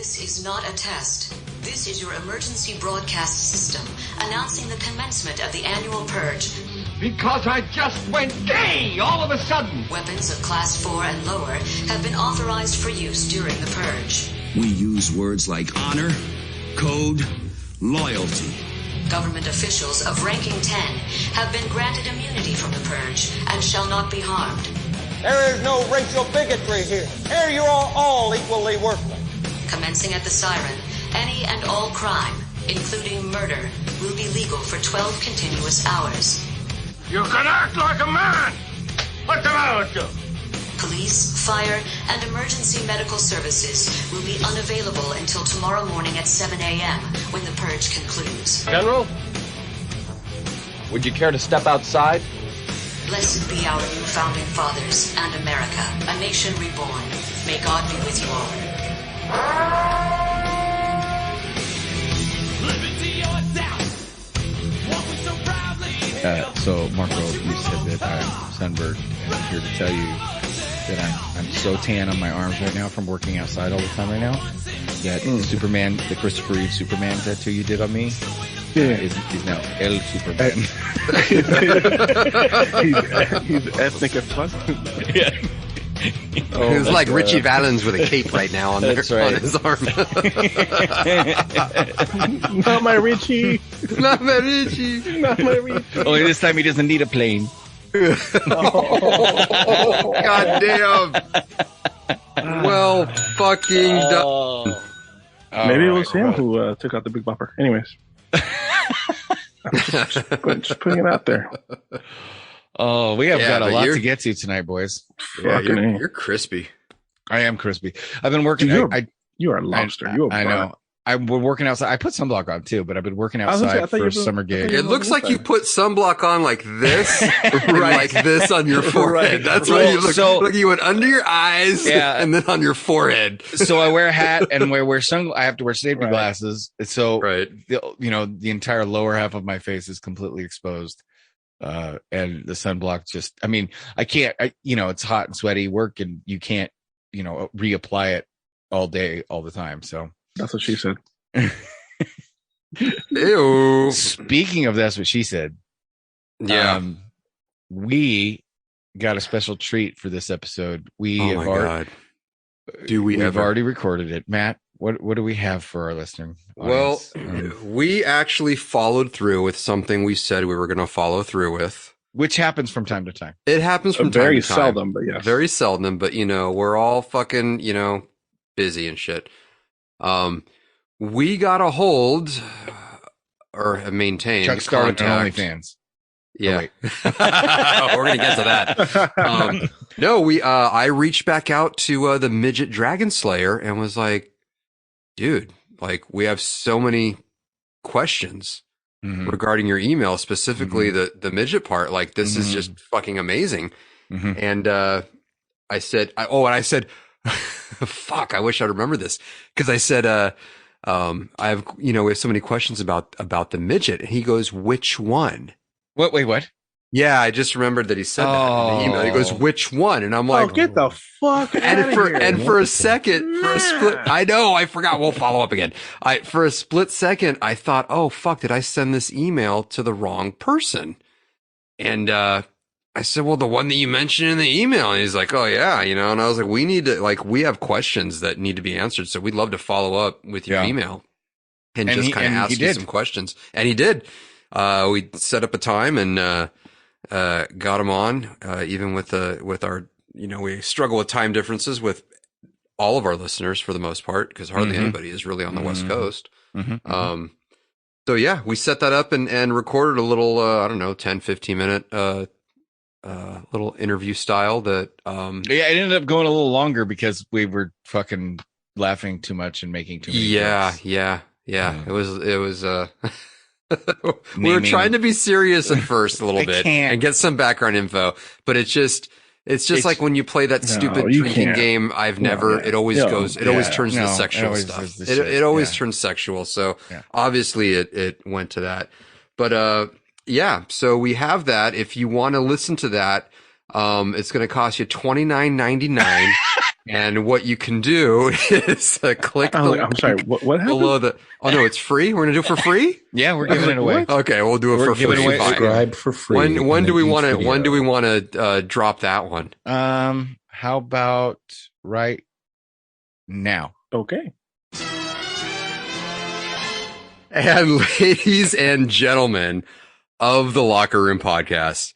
This is not a test. This is your emergency broadcast system announcing the commencement of the annual purge. Because I just went gay all of a sudden. Weapons of Class 4 and lower have been authorized for use during the purge. We use words like honor, code, loyalty. Government officials of ranking 10 have been granted immunity from the purge and shall not be harmed. There is no racial bigotry here. Here you are all equally worthless. Commencing at the siren, any and all crime, including murder, will be legal for 12 continuous hours. You can act like a man. What's the matter with you? Police, fire, and emergency medical services will be unavailable until tomorrow morning at 7 a.m. when the purge concludes. General, would you care to step outside? Blessed be our new founding fathers and America, a nation reborn. May God be with you all. So, Marco, you said that I'm sunburned, and I'm here to tell you that I'm so tan on my arms right now from working outside all the time right now. That Superman, the Christopher Reeve Superman tattoo you did on me, is now El Superman. he's ethnic as fuck. Yeah. Oh, it was like Richie Valens with a cape right now on, on his arm. Not my Richie. Not my Richie. Not my Richie. Only this time he doesn't need a plane. Oh, God damn. Well, fucking done. Maybe it was him who took out the Big Bopper. Anyways. just putting it out there. Oh, we have got a lot to get to tonight, boys. Yeah, you're crispy. I am crispy. I've been working. You are a lobster. I know. I've been working outside. I put sunblock on too, but I've been working outside for a summer gig. It looks like you put sunblock on like this, like this on your forehead. That's why you look. So, like you went under your eyes, and then on your forehead. So I wear a hat and I have to wear safety glasses. So the entire lower half of my face is completely exposed. And the sunblock I can't, it's hot and sweaty work and you can't, reapply it all day, all the time. So that's what she said. Ew. Speaking of that's what she said. Yeah. We got a special treat for this episode. We've already recorded it. Matt, what do we have for our listener audience? Well, we actually followed through with something we said we were going to follow through with. Which happens from time to time. It happens from time to time. Very seldom, but yes. Very seldom, but we're all fucking, busy and shit. We got a hold or maintained Chuck started on OnlyFans. Yeah. We're going to get to that. No, I reached back out to the Midget Dragon Slayer and was like, dude, like we have so many questions regarding your email, specifically the midget part. Like this is just fucking amazing. And I said, fuck, I wish I'd remember this. Cause I said, we have so many questions about the midget. And he goes, which one? What? Wait, what? Yeah, I just remembered that he said that in the email. He goes, which one? And I'm like, get the fuck out of here. And for a second, for a split, I know, I forgot. We'll follow up again. For a split second, I thought, oh, fuck, did I send this email to the wrong person? And, I said, well, the one that you mentioned in the email. And he's like, oh yeah, and I was like, we have questions that need to be answered. So we'd love to follow up with your email and just kind of ask you some questions. And he did. We set up a time and, got him on, even with our, we struggle with time differences with all of our listeners for the most part, because hardly anybody is really on the West Coast. So yeah, we set that up and recorded a little, 10, 15 minute, little interview style that, it ended up going a little longer because we were fucking laughing too much and making too many jokes. Yeah. It was, we were trying to be serious at first a little bit and get some background info, but it's just like when you play that stupid drinking game. It always turns to sexual stuff. It always turns sexual. So obviously it went to that, but, so we have that. If you want to listen to that, it's going to cost you $29.99. And what you can do is click the I'm sorry, what happened? below the. Oh no, it's free. We're gonna do it for free. Yeah, we're giving it away. Okay, we'll do it for free. Subscribe for free. When do we want to? When do we want to drop that one? How about right now? Okay. And ladies and gentlemen of the Locker Room Podcast,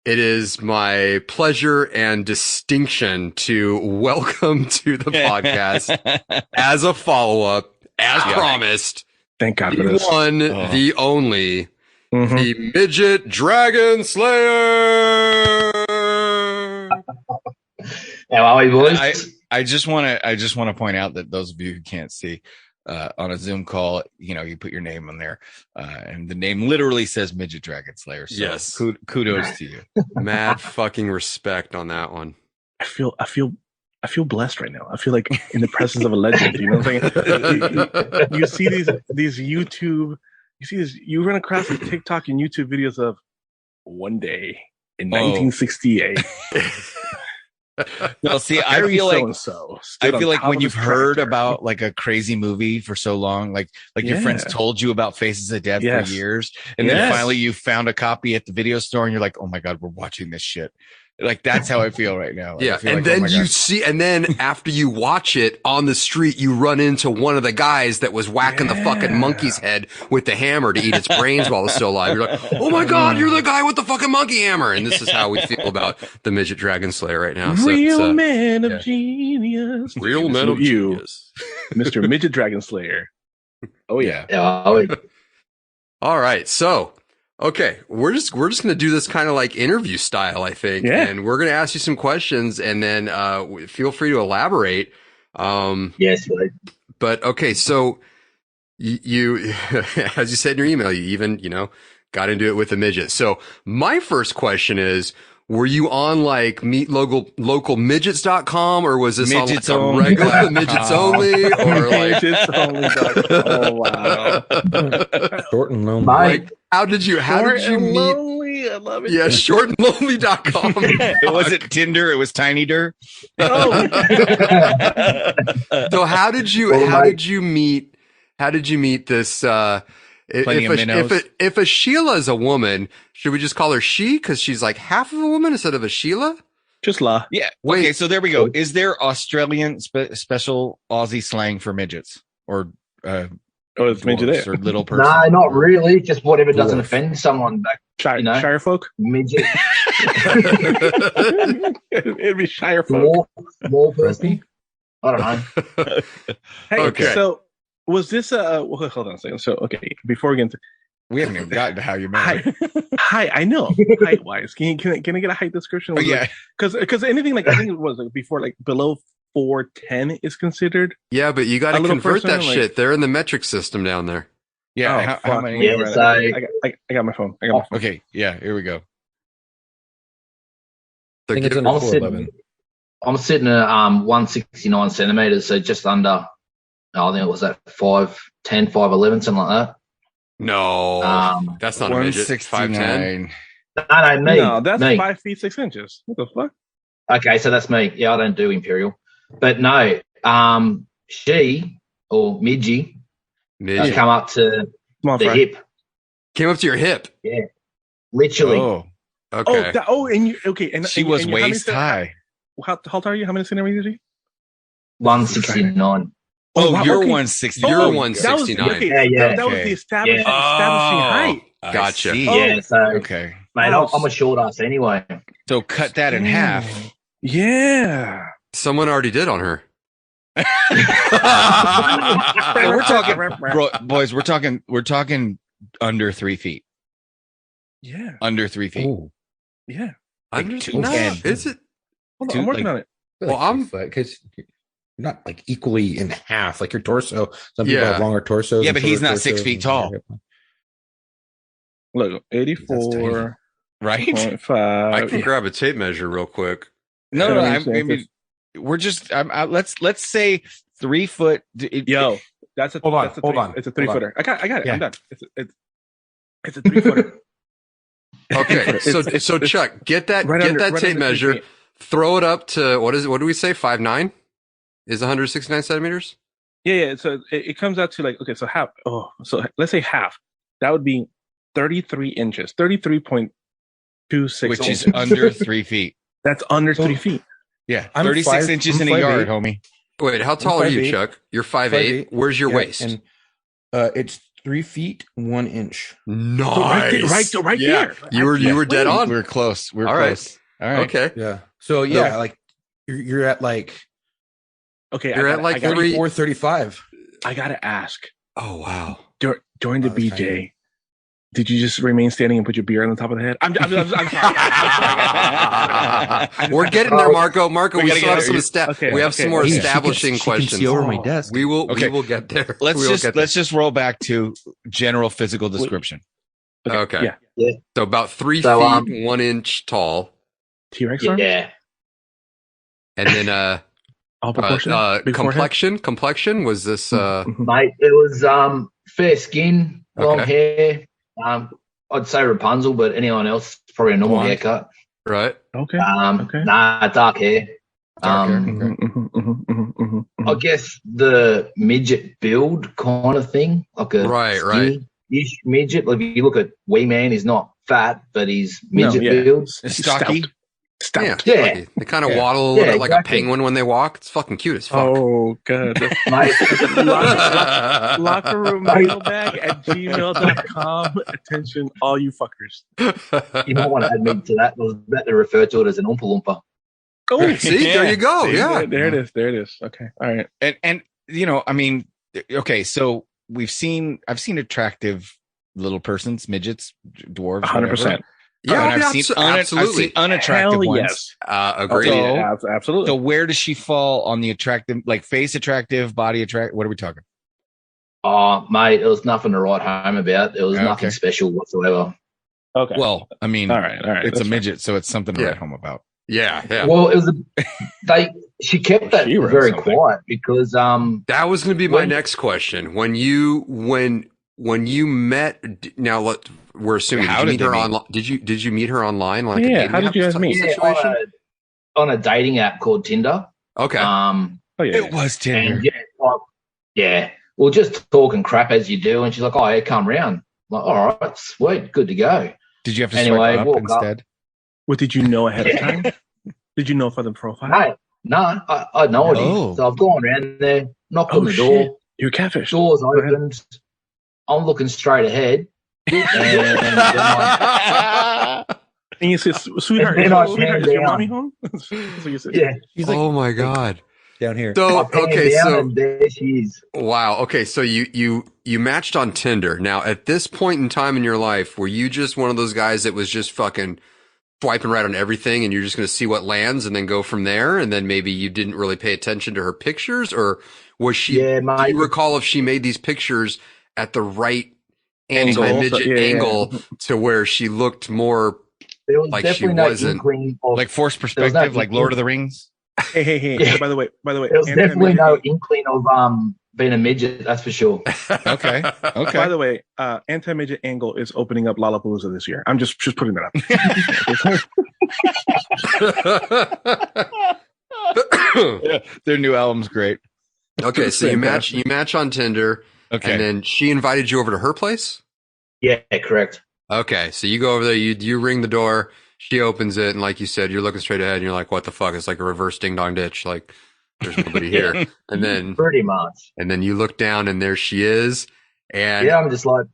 it is my pleasure and distinction to welcome to the podcast as a follow-up, as promised. Thank God for this. One, the only, the Midget Dragon Slayer. How are we, boys? I just want to point out that those of you who can't see, on a Zoom call, you put your name on there, and the name literally says Midget Dragon Slayer. So yes, kudos to you. Mad fucking respect on that one. I feel blessed right now. I feel like in the presence of a legend. You know what I'm saying? You see these YouTube, you run across these TikTok and YouTube videos of one day in 1968. No, see, I feel like when you've heard about like a crazy movie for so long, like your friends told you about Faces of Death for years, and then finally you found a copy at the video store, and you're like, oh my God, we're watching this shit. Like that's how I feel right now. Yeah, and then and then after you watch it on the street, you run into one of the guys that was whacking the fucking monkey's head with the hammer to eat its brains while it's still alive. You're like, oh my God, you're the guy with the fucking monkey hammer. And this is how we feel about the Midget Dragon Slayer right now. Real man of genius. Real man of genius. Mr. Midget Dragon Slayer. Oh yeah. All right, so. Okay, we're just going to do this kind of like interview style, I think. Yeah. And we're going to ask you some questions and then feel free to elaborate. Yes, right. But okay, so you as you said in your email, you even, got into it with a midget. So my first question is, were you on like meet local midgets.com, or was this midgets on like a regular midgets only, or like midgets only? Oh wow. Short and lonely. Like, how did you meet? Lonely. I love it. Yeah, shortandlonely.com. It wasn't Tinder, it was Tinyder. Oh. So how did you meet this if a Sheila is a woman, should we just call her she because she's like half of a woman instead of a Sheila? Just la. Yeah. Okay, so there we go. Is there Australian special Aussie slang for midgets or it's midget or little person? No, not really. Just whatever doesn't offend someone. Shire folk? Midget. It'd be Shire folk. Small person. I don't know. Hey, okay. So was this hold on a second. So okay, before we get into, we haven't even gotten to how you met. Hi, I know. Height wise, can I get a height description? Yeah, because anything like I think it was like before like below 4'10" is considered. Yeah, but you got to convert that shit. They're in the metric system down there. Yeah, how many? Yes, I got my phone. Okay, yeah, here we go. I think it's under 4'11". I'm sitting at 169 centimeters, so just under. I think it was at 5'10", 5'11", something like that. No, that's not a midget. 5'10". No, me. No, that's me. 5 feet 6 inches. What the fuck? Okay, so that's me. Yeah, I don't do imperial, but no. She or Midgie come up to the hip. Came up to your hip. Yeah, literally. Oh, okay. And she was waist high. How tall are you? How many centimeters are you? 169. Oh, wow, you're okay. 160. You're 169. Yeah. That was the establishing height. Gotcha. Yeah, so okay. Mate, I'm a short ass anyway. So cut that in half. Yeah. Someone already did on her. So we're talking, boys. We're talking under 3 feet. Yeah. Under 3 feet. Ooh. Yeah. Like Under 210. Is it? Hold on, I'm working on it. Well, I'm because you're not like equally in half, like your torso. Some people have longer torsos. Yeah, but he's not 6 feet tall. Look, 84. Right? 5. I can grab a tape measure real quick. No, I mean, we're just. Let's say 3 foot. Yo, that's a hold on. It's a 3-footer. I got it. Yeah. I'm done. It's a 3-footer. Okay, so Chuck, get that tape measure. Throw it up to what is it? What do we say? 5'9"? is 169 centimeters. Yeah. So it comes out to like, okay, so half. Oh, so let's say half. That would be 33 inches, 33.26, which is under 3 feet. That's under 3 feet. Yeah, 36 inches in a yard, homie. Wait, how tall are you, Chuck? You're 5'8". Where's your waist? And it's 3 feet 1 inch. Nice, right there. You were dead on. We were close. All right. Okay. Yeah. So like you're at like. Okay, you're at like 34-35. I gotta ask. Oh wow! During the BJ, did you just remain standing and put your beer on the top of the head? I'm sorry. We're getting there, Marco. We still have some we have some more establishing questions. She can see over my desk. We will get there. Let's just roll back to general physical description. Okay. Yeah. So about 3 feet 1 inch tall. T-Rex arms? Yeah. And then complexion was this mate, it was fair skin, long hair. I'd say Rapunzel, but anyone else probably a normal haircut. Right. Okay. Nah, dark hair. I guess the midget build kind of thing, like a skinny-ish midget. Like if you look at Wee Man, he's not fat, but he's midget build. Stocky. Stout. Yeah. They kind of waddle a little bit like a penguin when they walk. It's fucking cute as fuck. Oh, good. Locker room mailbag at gmail.com. Attention, all you fuckers. You might want to add me to that. I was about to refer to it as an Oompa Loompa. Oh, see, there you go. Yeah. There it is. Okay. All right. And I mean, okay, so I've seen attractive little persons, midgets, dwarves, 100%. Yeah, I've seen unattractive ones. Yes. Agreed. So, absolutely. So where does she fall on the attractive, like face attractive, body attractive? What are we talking? Oh, mate, it was nothing to write home about. It was nothing special whatsoever. Okay. Well, I mean, all right. It's a midget, so it's something to write home about. Yeah. Well, it was she kept that very quiet because that was going to be my next question. When you met, now we're assuming did you meet her online? Did you meet her online? Like how did you guys meet? On a dating app called Tinder. Okay. It was Tinder. And we'll just talking crap as you do, and she's like, "Oh, yeah, come round." I'm like, all right, sweet, good to go. Did you have to swipe up instead? What did you know ahead of time? Did you know for the profile? No, I had no idea. So I've gone around there, knocked on the door. You're catfish. Doors opened. I'm looking straight ahead. And you said, sweetheart, is your mommy home? So you said, yeah. He's like, oh my God. Down here. So, okay, so there she is. Wow. Okay, so you matched on Tinder. Now, at this point in time in your life, were you just one of those guys that was just fucking swiping right on everything and you're just going to see what lands and then go from there? And then maybe you didn't really pay attention to her pictures, or was she? Yeah, do you recall if she made these pictures at the right angle to where she looked more like she wasn't like forced perspective, like Lord of the Rings? Hey. Yeah. By the way, there was definitely no inkling of being a midget. That's for sure. Okay. By the way, Anti-Midget Angle is opening up Lollapalooza this year. I'm just putting that up. Yeah, their new album's great. Okay, so you match on Tinder. Okay, and then she invited you over to her place. Yeah, correct. Okay, so you go over there. You ring the door. She opens it, and like you said, you're looking straight ahead, and you're like, "What the fuck?" It's like a reverse ding dong ditch. Like there's nobody here. And then pretty much. And then you look down, and there she is. And I'm just like,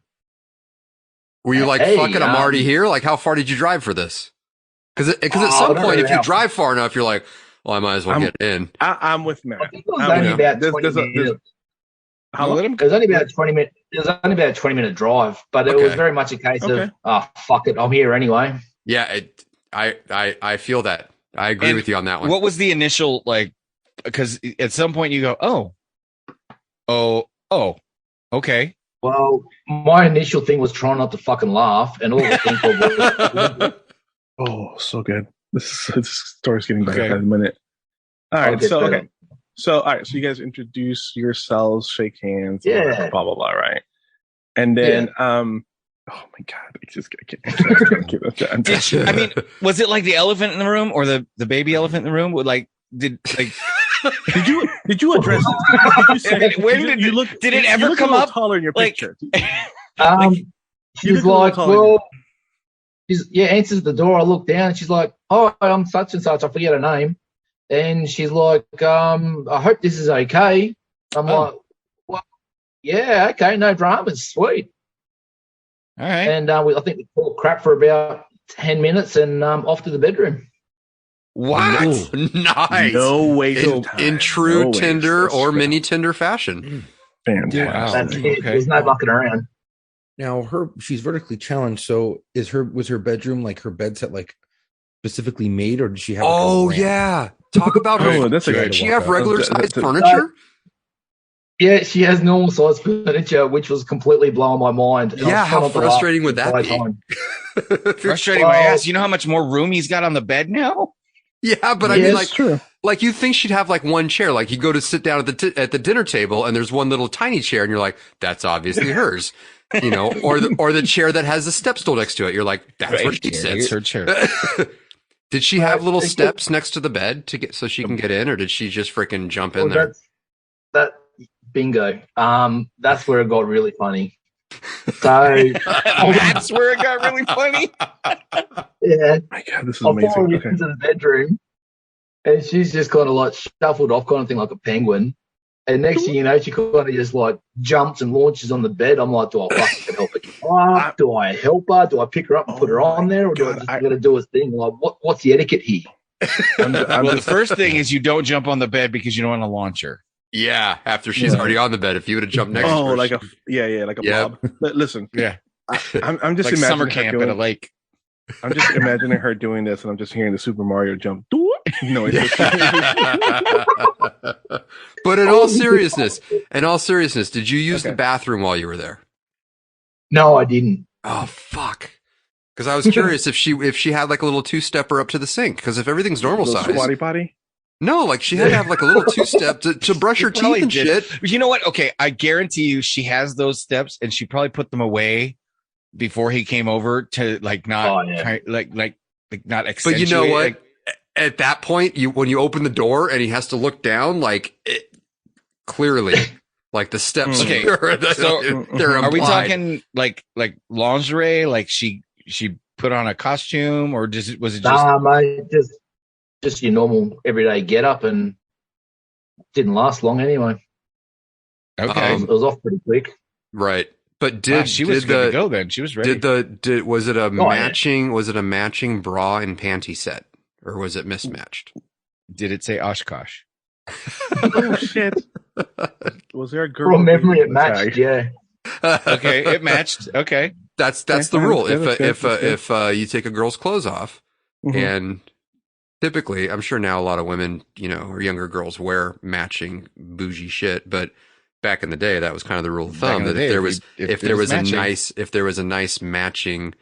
were you like, "Fucking, I'm already here"? Like, how far did you drive for this? Because at some point, if you drive far enough, you're like, "Well, I might as well get in." I'm with Matt. It was only about 20 minutes. It was only about 20 minutes. It was only about a 20-minute drive, but it was very much a case of, fuck it, I'm here anyway. Yeah, I feel that. I agree with you on that one. What was the initial, like, because at some point you go, oh, okay. Well, my initial thing was trying not to fucking laugh, and all I think of was... Oh, so good. This story's getting better in a minute. All right, So you guys introduce yourselves, shake hands, blah, blah, blah, right? And then, oh my God, I can't keep that. I mean, was it like the elephant in the room or the baby elephant in the room? Did you address this? Did it ever come up? Taller in your picture. She's like, well, answers the door. I look down and she's like, oh, I'm such and such. I forget her name. And she's like, I hope this is okay. I'm like, well, yeah, okay, no dramas, sweet. All right. And I think we talked crap for about 10 minutes and off to the bedroom. What? Nice. No waste in true Tinder or mini Tinder fashion. Fantastic. Wow. That's it. Okay. There's no mucking around. Now she's vertically challenged. So was her bedroom like her bed set like specifically made, or did she have? Yeah. Talk about her. Did she have regular sized furniture? Yeah, she has normal sized furniture, which was completely blowing my mind. And how frustrating would that be? Frustrating my ass. You know how much more room he's got on the bed now? Yeah, but I mean, like you think she'd have like one chair. Like you go to sit down at the dinner table, and there's one little tiny chair, and you're like, that's obviously hers. You know, or the chair that has a step stool next to it. You're like, that's where she sits. Her chair. Did she have little steps next to the bed so she can get in, or did she just freaking jump in there? That bingo. That's where it got really funny. So that's where it got really funny. Yeah. My God, this is amazing. I followed into the bedroom, and she's just kind of like shuffled off, kind of thing, like a penguin. And next thing you know, she kind of just like jumps and launches on the bed. I'm like, do I fucking help her? Do I help her? Do I pick her up and put her on there, or do I just got to do a thing? Like, what's the etiquette here? The first thing is you don't jump on the bed because you don't want to launch her. Yeah, after she's already on the bed. If you would have jumped next to her. Like a blob. Listen, I'm just like imagining summer camp at a lake. I'm just imagining her doing this, and I'm just hearing the Super Mario jump noise. But in all seriousness, did you use the bathroom while you were there? No, I didn't. Oh fuck! Because I was curious if she had like a little 2-stepper up to the sink. Because if everything's normal size, squatty potty. No, like she had to have like a little 2-step to brush her teeth and shit. You know what? Okay, I guarantee you, she has those steps, and she probably put them away before he came over to like not like not accentuate. But you know what? At that point, when you open the door and he has to look down, like clearly, like the steps. Okay, so they're are we talking like lingerie? Like she put on a costume, or was it just? Nah, mate, just your normal everyday get up, and didn't last long anyway. Okay, it was off pretty quick. Right. But she was good to go then. She was ready. Was it a matching bra and panty set, or was it mismatched? Did it say Oshkosh? Oh shit! Was there a girl? From memory, it matched. Yeah. Okay, it matched. Okay, that's the rule. If you take a girl's clothes off, and typically, I'm sure now a lot of women, or younger girls wear matching bougie shit, but back in the day, that was kind of the rule of thumb that if there was a nice matching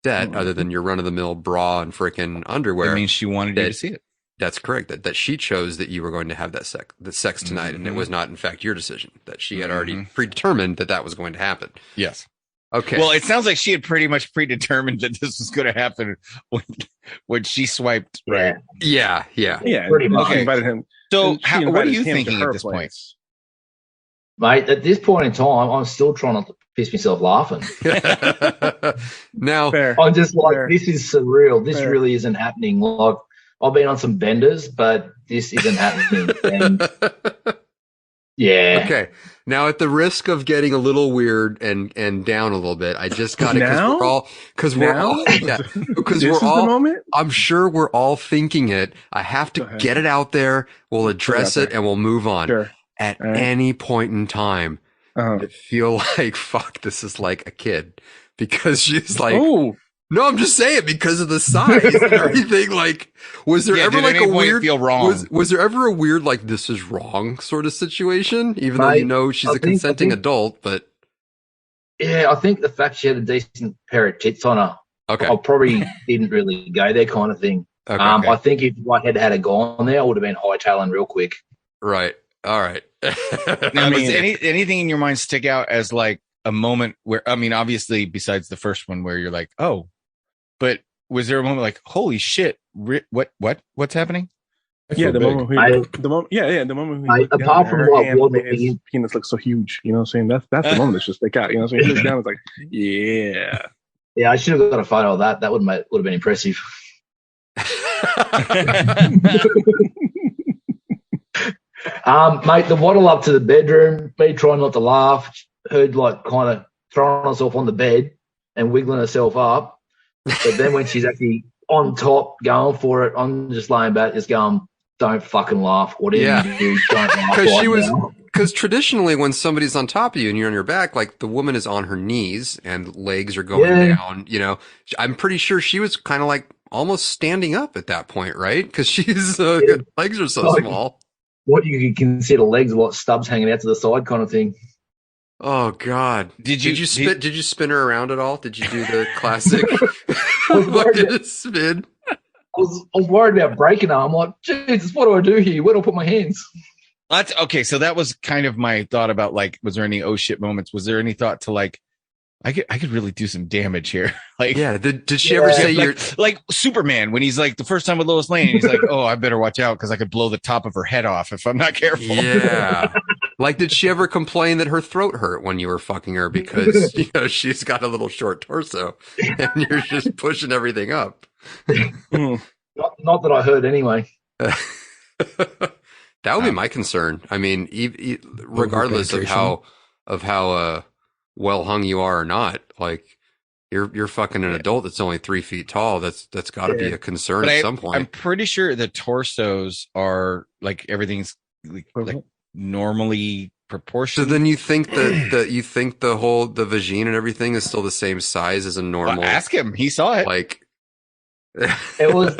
set other than your run of the mill bra and freaking underwear, I mean, she wanted you to see it. That's correct. That she chose that you were going to have that sex tonight, and it was not, in fact, your decision. That she had already predetermined that was going to happen. Yes. Okay. Well, it sounds like she had pretty much predetermined that this was going to happen when she swiped. Right. Yeah. Pretty much. Okay. Him. So, what are you thinking at this point? Mate, at this point in time, I'm still trying not to piss myself laughing. Now, I'm just like, this is surreal. This really isn't happening. Like, I've been on some benders, but this isn't happening. And, yeah. Okay. Now, at the risk of getting a little weird and down a little bit, I just got it because we're all I'm sure we're all thinking it. I have to get it out there. We'll address it and we'll move on. Sure. At any point in time, I feel like, fuck, this is like a kid, because she's like, no, I'm just saying, because of the size and everything. Like, was there ever like a weird, feel wrong? Was there ever a weird, like, this is wrong sort of situation, even though she's a consenting adult, but. Yeah, I think the fact she had a decent pair of tits on her, I probably didn't really go there kind of thing. I think if I had had a guy on there, I would have been hightailing real quick. Right. All right. Now, does anything in your mind stick out as like a moment where, I mean, obviously besides the first one where you're like, oh, but was there a moment like, holy shit, what's happening? Yeah, the moment we, the moment we looked down apart at from her what hand was made his penis look so huge. You know what I'm saying? That's the moment that should stick out. You know what I'm saying? He looked down, it's like, yeah. Yeah, I should have got a photo of that. That would have been impressive. Mate, the waddle up to the bedroom, me trying not to laugh, her like kind of throwing herself on the bed and wiggling herself up. But then when she's actually on top going for it, I'm just laying back, just going, don't fucking laugh. Whatever you do, don't laugh. Because traditionally, when somebody's on top of you and you're on your back, like the woman is on her knees and legs are going down. You know, I'm pretty sure she was kind of like almost standing up at that point, right? Because she's legs are so small. What you could consider legs, what stubs hanging out to the side, kind of thing. Oh God! Did you spin her around at all? Did you do the classic spin? I was worried about breaking her. I'm like, Jesus, what do I do here? Where do I put my hands? That's okay. So that was kind of my thought about like, was there any oh shit moments? Was there any thought to like, I could really do some damage here? Like, yeah. Did she ever say you're like Superman when he's like the first time with Lois Lane? And he's like, oh, I better watch out because I could blow the top of her head off if I'm not careful. Yeah. Like, did she ever complain that her throat hurt when you were fucking her because she's got a little short torso and you're just pushing everything up? Not that I heard anyway. That would be my concern. I mean, regardless of how well hung you are or not, like you're fucking an adult that's only 3 feet tall. That's got to be a concern at some point. I'm pretty sure the torsos are like everything's like normally proportioned. So then you think that you think the vagine and everything is still the same size as a normal? Well, ask him. He saw it. Like it was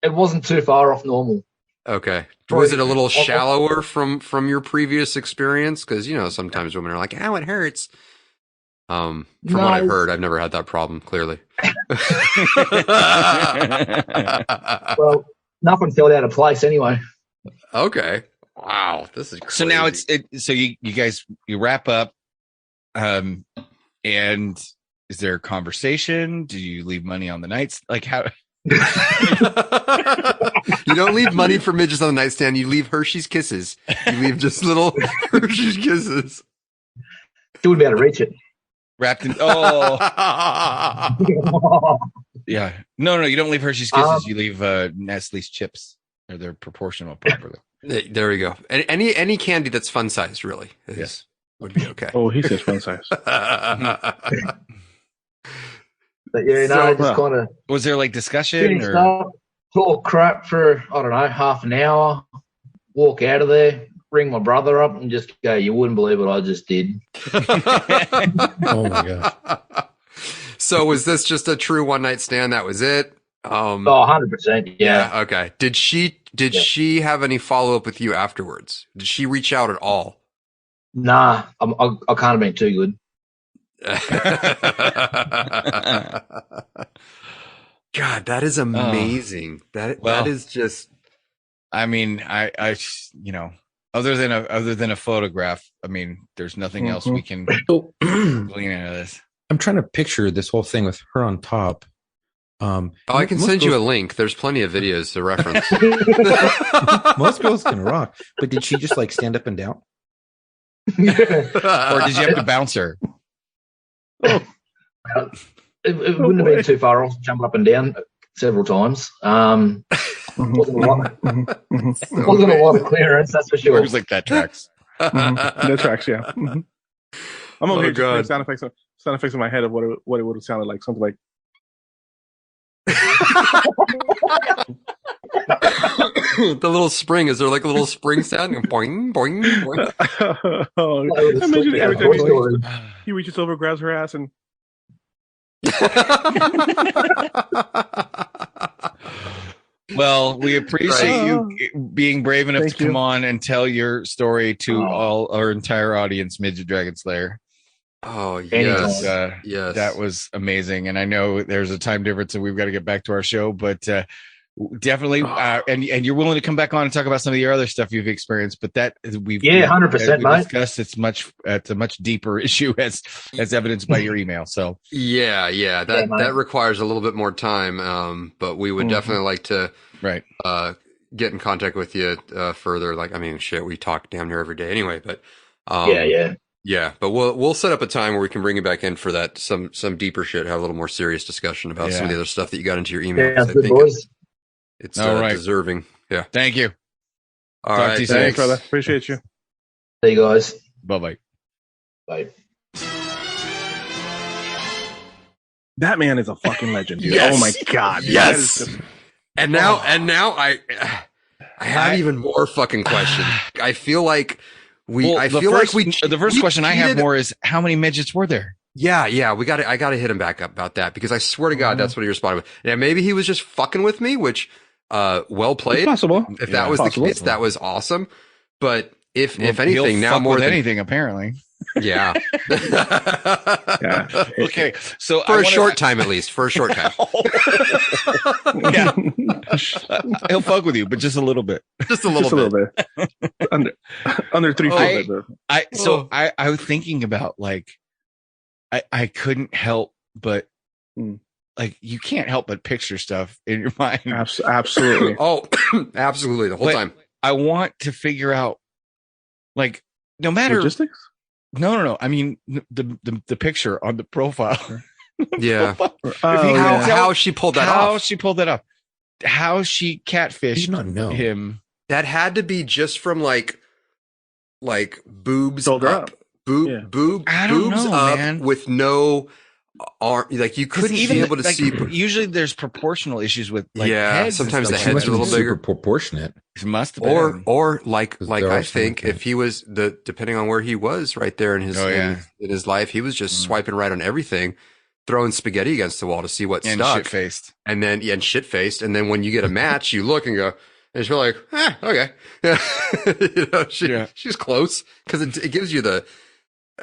it wasn't too far off normal. Okay. Was it a little shallower from your previous experience? Because sometimes women are like, "Oh, it hurts." From what I've heard, I've never had that problem. Clearly. Well, nothing fell out of place anyway. Okay. Wow, this is crazy. So now so you guys wrap up, and is there a conversation? Do you leave money on the nights? Like how? You don't leave money for midgets on the nightstand. You leave Hershey's Kisses. You leave just little Hershey's Kisses. She wouldn't be able to reach it. Wrapped in yeah. No, you don't leave Hershey's Kisses. You leave Nestle's chips, or they're proportional properly. There we go. Any candy that's fun sized really would be okay. Oh, he says fun size. But just kind of. Was there like discussion or talk crap for I don't know half an hour? Walk out of there, ring my brother up, and just go. You wouldn't believe what I just did. Oh my gosh! So was this just a true one night stand? That was it. 100%. Yeah. Okay. Did she have any follow up with you afterwards? Did she reach out at all? Nah, I can't have been too good. God, that is amazing. That is just. I mean, I other than a photograph, I mean, there's nothing else we can glean out of this. I'm trying to picture this whole thing with her on top. I can send you a link. There's plenty of videos to reference. Most girls can rock, but did she just like stand up and down? Or did you have to bounce her? It wouldn't have been too far off, jumping up and down several times. Wasn't a lot of clearance, that's for sure. It was like that tracks. That tracks, yeah. I'm over here just sound effects in my head of what it would have sounded like. Something like. The little spring, is there like a little spring sound? Boing, boing, boing. Imagine every time he reaches over, grabs her ass, and well, we appreciate you being brave enough to come on and tell your story to all our entire audience, Midget Dragon Slayer. Oh, yes. Yes. That was amazing. And I know there's a time difference and we've got to get back to our show, but Definitely, and you're willing to come back on and talk about some of your other stuff you've experienced, but that we've 100%, mate. discussed. It's a much deeper issue as evidenced by your email. So that requires a little bit more time. But we would definitely like to get in contact with you further. Like, I mean, shit, we talk damn near every day anyway. But yeah. But we'll set up a time where we can bring you back in for that some deeper shit, have a little more serious discussion about some of the other stuff that you got into your email. Yeah, good boys. It's deserving. Yeah. Thank you. All right. Thanks, brother. Appreciate you. See you guys. Bye-bye. Bye. That man is a fucking legend, dude. Yes. Oh my God. Yes. And now I have even more fucking questions. I feel like the first question I have more is how many midgets were there? Yeah, I gotta hit him back up about that because I swear to God, that's what he responded with. Yeah, maybe he was just fucking with me, which, well played. It's possible. If that was the case, that was awesome. But if anything, now more than anything, apparently. Yeah. Okay. So for a short time, at least for a short time. Yeah. He'll fuck with you, but just a little bit. Just a little bit. Under 3 feet. I was thinking about like, I couldn't help but like, you can't help but picture stuff in your mind. Absolutely. Oh, absolutely. The whole time. I want to figure out, like, no matter logistics. No. I mean, the picture on the profile. Yeah. How she pulled that off. How she pulled that off. How she catfished him. That had to be just from like boobs up. Boobs up, man. With no arm. Like you couldn't even be able to see. Usually there's proportional issues with heads. Sometimes the head's a little bigger. Proportionate. It must have been. Or like I think if he was depending on where he was right there in his in his life, he was just swiping right on everything, throwing spaghetti against the wall to see what stuck. Shit-faced. And then shit-faced. And then when you get a match, you look and go, and you're like, okay. She's close. Because it gives you the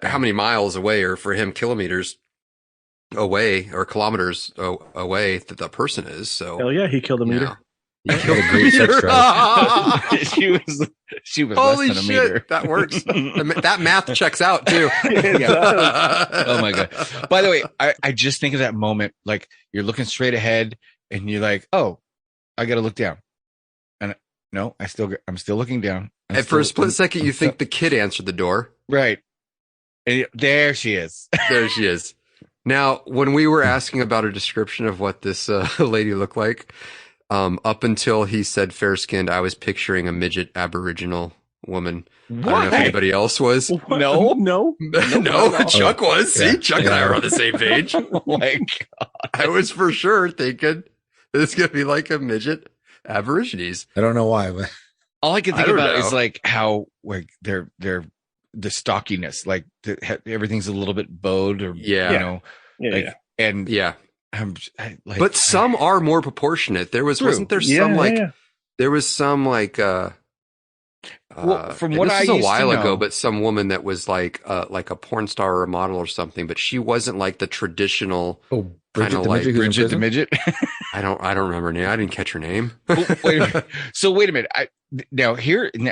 how many miles away, or for him kilometers away or kilometers away that the person is. So hell yeah, he killed a meter. He killed a great sex drive. she was holy less than a shit, meter. that works. That math checks out too. Oh my God. By the way, I just think of that moment, like you're looking straight ahead and you're like, oh, I gotta look down. And no, I'm still looking down. And for a split second, you think the kid answered the door. Right. And there she is. There she is. Now, when we were asking about a description of what this lady looked like, up until he said fair-skinned, I was picturing a midget Aboriginal woman. What? I don't know if anybody else was. What? No. Chuck was. See, Chuck and I were on the same page. Oh my God. I was for sure thinking this is going to be like a midget Aborigines. I don't know why, but all I can think about is like how like they're the stockiness, like everything's a little bit bowed, or but some are more proportionate. Wasn't there some there was some like from what I used a while to know, ago, but some woman that was like a porn star or a model or something, but she wasn't like the traditional. Oh, Bridget the like Midget. Bridget the Midget. I don't remember her name. I didn't catch her name. Wait a minute. Now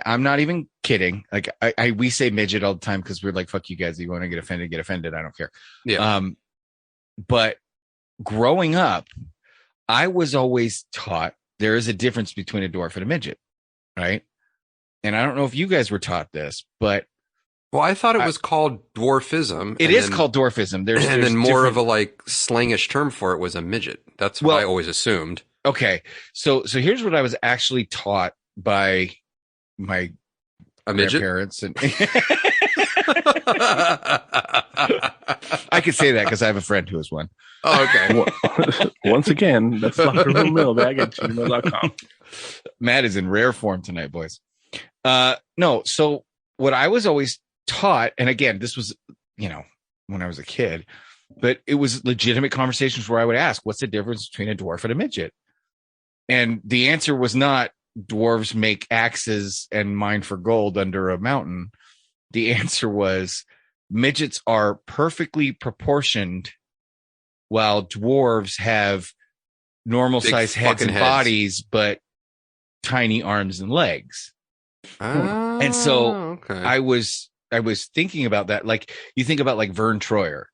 I'm not even kidding. Like we say midget all the time because we're like, fuck you guys. You want to get offended. I don't care. Yeah. But growing up, I was always taught there is a difference between a dwarf and a midget, right? And I don't know if you guys were taught this, but well, I thought it was called dwarfism. It is called dwarfism. There's then more of a like slangish term for it was a midget. That's what I always assumed. Okay, so here's what I was actually taught by my grandparents, and I could say that because I have a friend who is one. Oh, okay. Once again, that's lockerroommailbag@gmail.com. Matt is in rare form tonight, boys. No, so what I was always taught, and again, this was, when I was a kid, but it was legitimate conversations where I would ask, what's the difference between a dwarf and a midget? And the answer was not dwarves make axes and mine for gold under a mountain. The answer was midgets are perfectly proportioned, while dwarves have normal Big size heads fucking and heads. bodies, but tiny arms and legs. Oh, And so okay. I was thinking about that. Like you think about like Vern Troyer.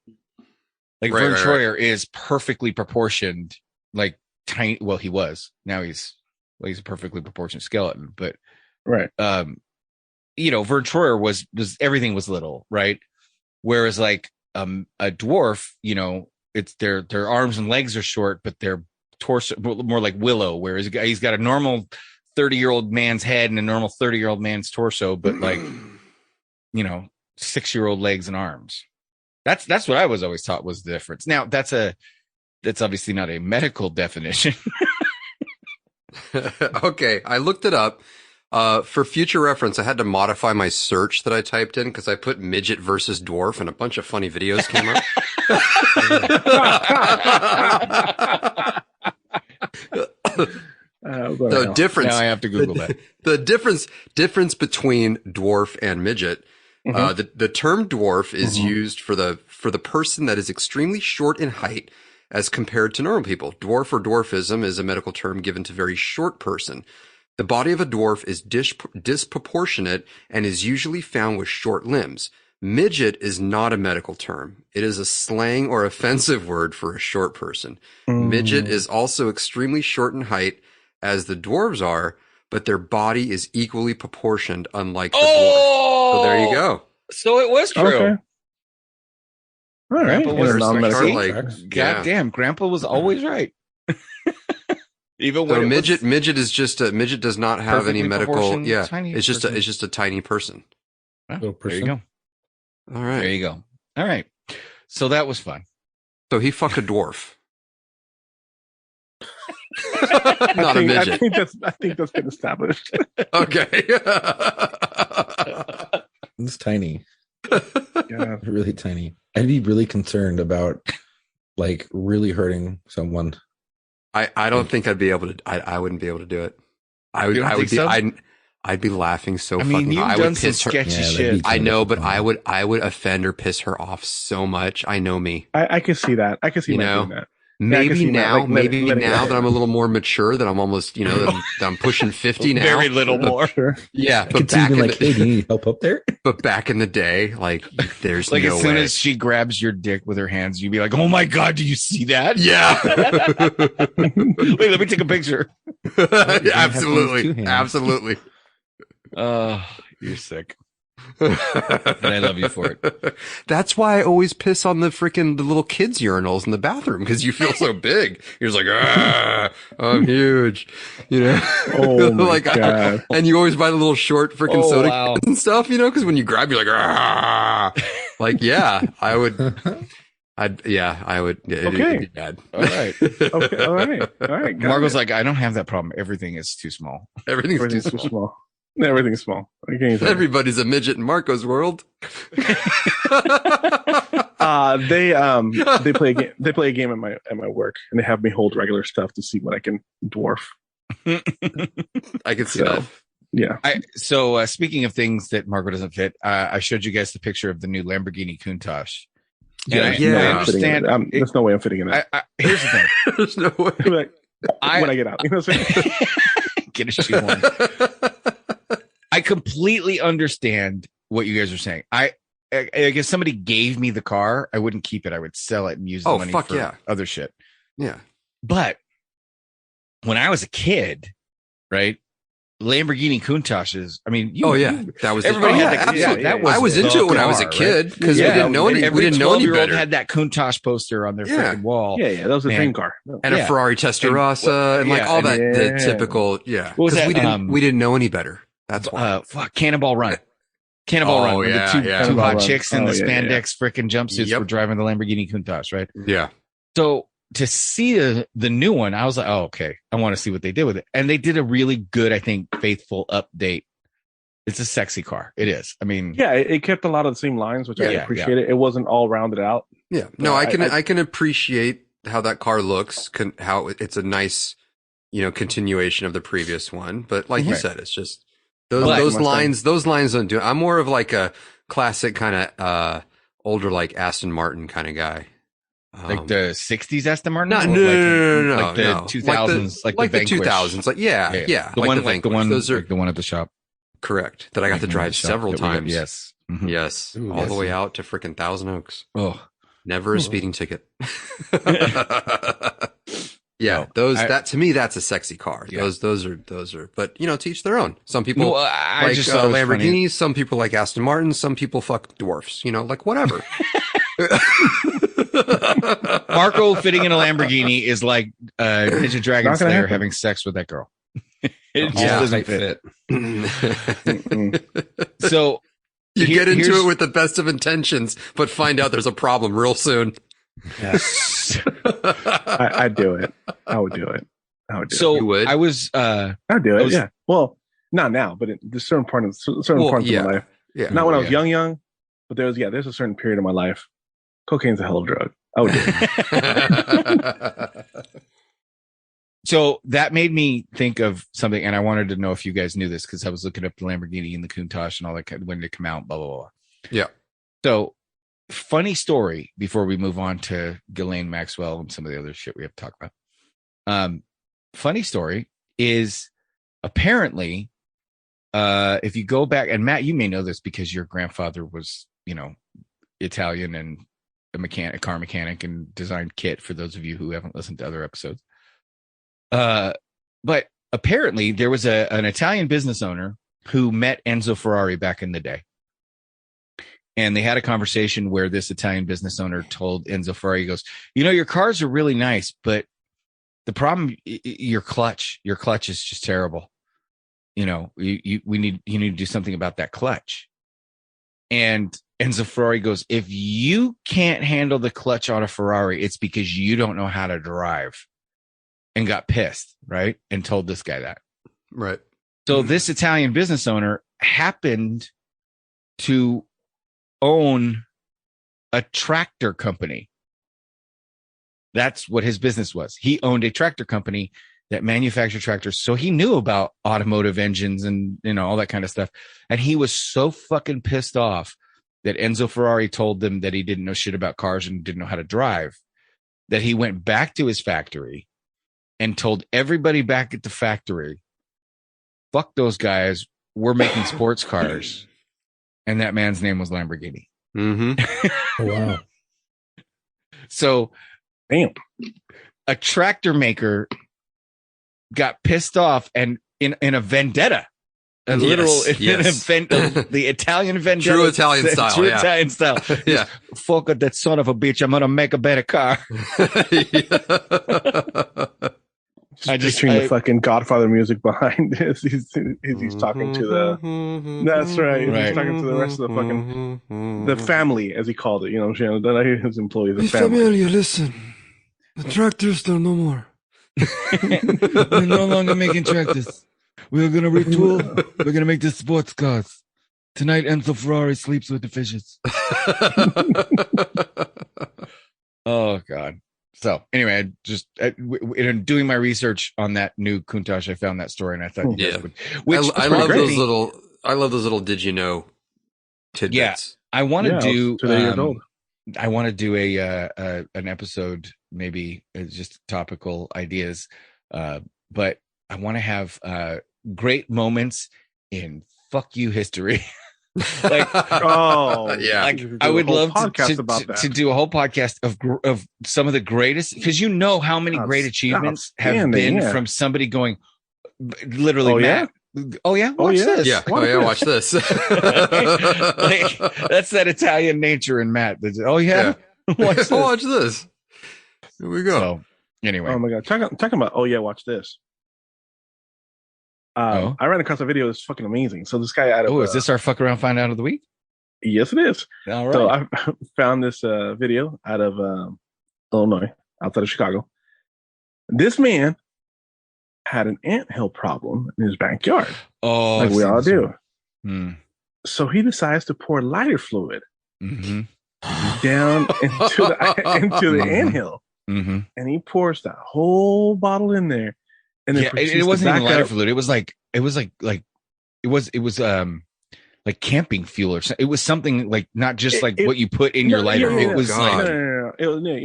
Like Vern Troyer is perfectly proportioned, like tiny. Well, he was. Now he's a perfectly proportioned skeleton. But Right. Vern Troyer was everything was little, right? Whereas like a dwarf, it's their arms and legs are short, but their torso more like Willow. Whereas he's got a normal 30-year-old man's head and a normal 30-year-old man's torso, but like 6-year-old legs and arms. That's what I was always taught was the difference. Now that's obviously not a medical definition. Okay, I looked it up. For future reference, I had to modify my search that I typed in because I put midget versus dwarf and a bunch of funny videos came up. The difference. Now I have to Google that. The difference between dwarf and midget. The term dwarf is used for the person that is extremely short in height as compared to normal people. Dwarf or dwarfism is a medical term given to very short person. The body of a dwarf is disproportionate and is usually found with short limbs. Midget is not a medical term. It is a slang or offensive word for a short person. Midget is also extremely short in height as the dwarves are, but their body is equally proportioned, unlike the dwarf. So there you go. So it was true. Okay. All right. Goddamn, Grandpa was always right. Even So when midget is just a midget does not have any perfectly medical. proportioned Yeah, tiny it's just person. it's just a tiny person. There you go. All right. There you go. All right. So that was fun. So he fucked a dwarf. Not a midget. I think that's been established. Okay. It's tiny. Yeah. Really tiny. I'd be really concerned about like really hurting someone. I don't think I'd be able to. I wouldn't be able to do it. You don't think so? I'd be laughing so I fucking. mean, you've I done would some piss her. sketchy shit. I know, but I would offend or piss her off so much. I know me. I can see that. I can see doing that. Maybe now, Like, maybe letting now go. that I'm a little more mature, that I'm almost, that I'm pushing 50 now. Very little more. Sure. Yeah, I but could see back even in like, the, hey, do you need help up there? but back in the day, like there's Like no as soon way. as she grabs your dick with her hands, you'd be like, "Oh my god, do you see that?" Yeah. Wait, let me take a picture. Absolutely. Absolutely. You're sick. And I love you for it. That's why I always piss on the little kids' urinals in the bathroom because you feel so big. You're just like, I'm huge, Oh my like, God. and you always buy the little short freaking Oh, soda wow. cans and stuff, because when you grab, you're like, like, yeah, I would. I would. It'd be bad. All right. Okay. All right. Got Margot's it. like, I don't have that problem. Everything is too small. Everything's too Everything's too small. small. Everything's small. I can't say. Everybody's a midget in Marco's world. They play a game. They play a game at my work, and they have me hold regular stuff to see what I can dwarf. I can see So, that. Yeah. So speaking of things that Margot doesn't fit, I showed you guys the picture of the new Lamborghini Countach. And I understand. There's no way I'm fitting in that. Here's the thing. There's no way. Like, when I get out, you know what I'm saying? Get a shoehorn. I completely understand what you guys are saying. I guess somebody gave me the car, I wouldn't keep it. I would sell it and use the money for other shit. Yeah. But when I was a kid, right? Lamborghini Countaches. I mean, that was everybody had that. absolutely. That was I was into it when I was a kid because we didn't know any. We didn't know any better. Had that Countach poster on their freaking wall. Yeah, that was a dream car. And a Ferrari Testarossa and like all that, the typical, What was that? We didn't know any better. That's why. Cannonball Run. Cannonball Run. Yeah, the two hot chicks in the spandex freaking jumpsuits were driving the Lamborghini Countach, right? Yeah. So to see the new one, I was like, oh, okay. I want to see what they did with it. And they did a really good, I think, faithful update. It's a sexy car. It is. I mean, yeah, it kept a lot of the same lines, which I appreciate. It wasn't all rounded out. Yeah. No, I can appreciate how that car looks, how it's a nice, continuation of the previous one. But like you said, it's just those lines don't do it. I'm more of like a classic kind of older, like Aston Martin kind of guy. Like the 60s Aston Martin? No, Like the 2000s, like the 2000s. Like, yeah. The one, like those are the one at the shop. Correct. That I got to drive several times. Yes. Mm-hmm. Yes. Ooh, all the way out to freaking Thousand Oaks. Oh. Never a speeding ticket. Yeah, that to me, that's a sexy car. Yeah. Those are, but to each their own. Some people like Lamborghinis, funny. Some people like Aston Martin, some people fuck dwarfs, like whatever. Marco fitting in a Lamborghini is like Midget Dragon Slayer having sex with that girl. It just doesn't fit. So you get into it with the best of intentions, but find out there's a problem real soon. Yes. I'd do it. I would do it. So you would? I was I'd do it. Yeah. Well, not now, but there's certain parts of my life. Yeah. Not when I was young, but there's a certain period of my life. Cocaine's a hell of a drug. I would do it. So that made me think of something, and I wanted to know if you guys knew this because I was looking up the Lamborghini and the Countach and all that when they come out, blah, blah, blah. Yeah. So funny story before we move on to Ghislaine Maxwell and some of the other shit we have to talk about. Funny story is apparently, if you go back, and Matt, you may know this because your grandfather was, Italian and a car mechanic, and designed kit for those of you who haven't listened to other episodes. But apparently there was an Italian business owner who met Enzo Ferrari back in the day. And they had a conversation where this Italian business owner told Enzo Ferrari, he goes, your cars are really nice, but the problem, your clutch is just terrible. You need to do something about that clutch. And Enzo Ferrari goes, if you can't handle the clutch on a Ferrari, it's because you don't know how to drive. And got pissed, right? And told this guy that. Right. So this Italian business owner happened to own a tractor company. That's what his business was. He owned a tractor company that manufactured tractors. So he knew about automotive engines and, all that kind of stuff. And he was so fucking pissed off that Enzo Ferrari told him that he didn't know shit about cars and didn't know how to drive, that he went back to his factory and told everybody back at the factory, fuck those guys, we're making sports cars. And that man's name was Lamborghini. Mm-hmm. Wow. So, damn, a tractor maker got pissed off and in a vendetta, the Italian vendetta. True Italian style. Italian style. Yeah. Fuck that son of a bitch. I'm going to make a better car. I just picturing the fucking Godfather music behind this. He's talking to the. That's right. He's talking to the rest of the fucking the family, as he called it. Then I hear his employees. The family. Listen, the tractors are no more. We're no longer making tractors. We're gonna retool. We're gonna make the sports cars. Tonight, Enzo Ferrari sleeps with the fishes. Oh God. So anyway, in doing my research on that new Countach, I found that story, and I thought, I love those little. I love those little. Did you know? Tidbits. Yeah, I want to do. I want to do an episode, maybe just topical ideas, but I want to have great moments in fuck you history. I would love to do a whole podcast of some of the greatest, because how many great achievements have been from somebody going literally, Matt. Watch this. Yeah. Watch this. That's that Italian nature in Matt. Watch this. Here we go. So, anyway. Oh my God. Talking about, watch this. I ran across a video that's fucking amazing. So this guy is this our fuck around find out of the week? Yes, it is. All right. So I found this video out of Illinois, outside of Chicago. This man had an anthill problem in his backyard. Oh, like we all do. Hmm. So he decides to pour lighter fluid mm-hmm. down into the anthill, mm-hmm. and he pours that whole bottle in there. And then it wasn't even lighter fluid. It was like camping fuel or something. It was something like not just like what you put in your lighter. It was like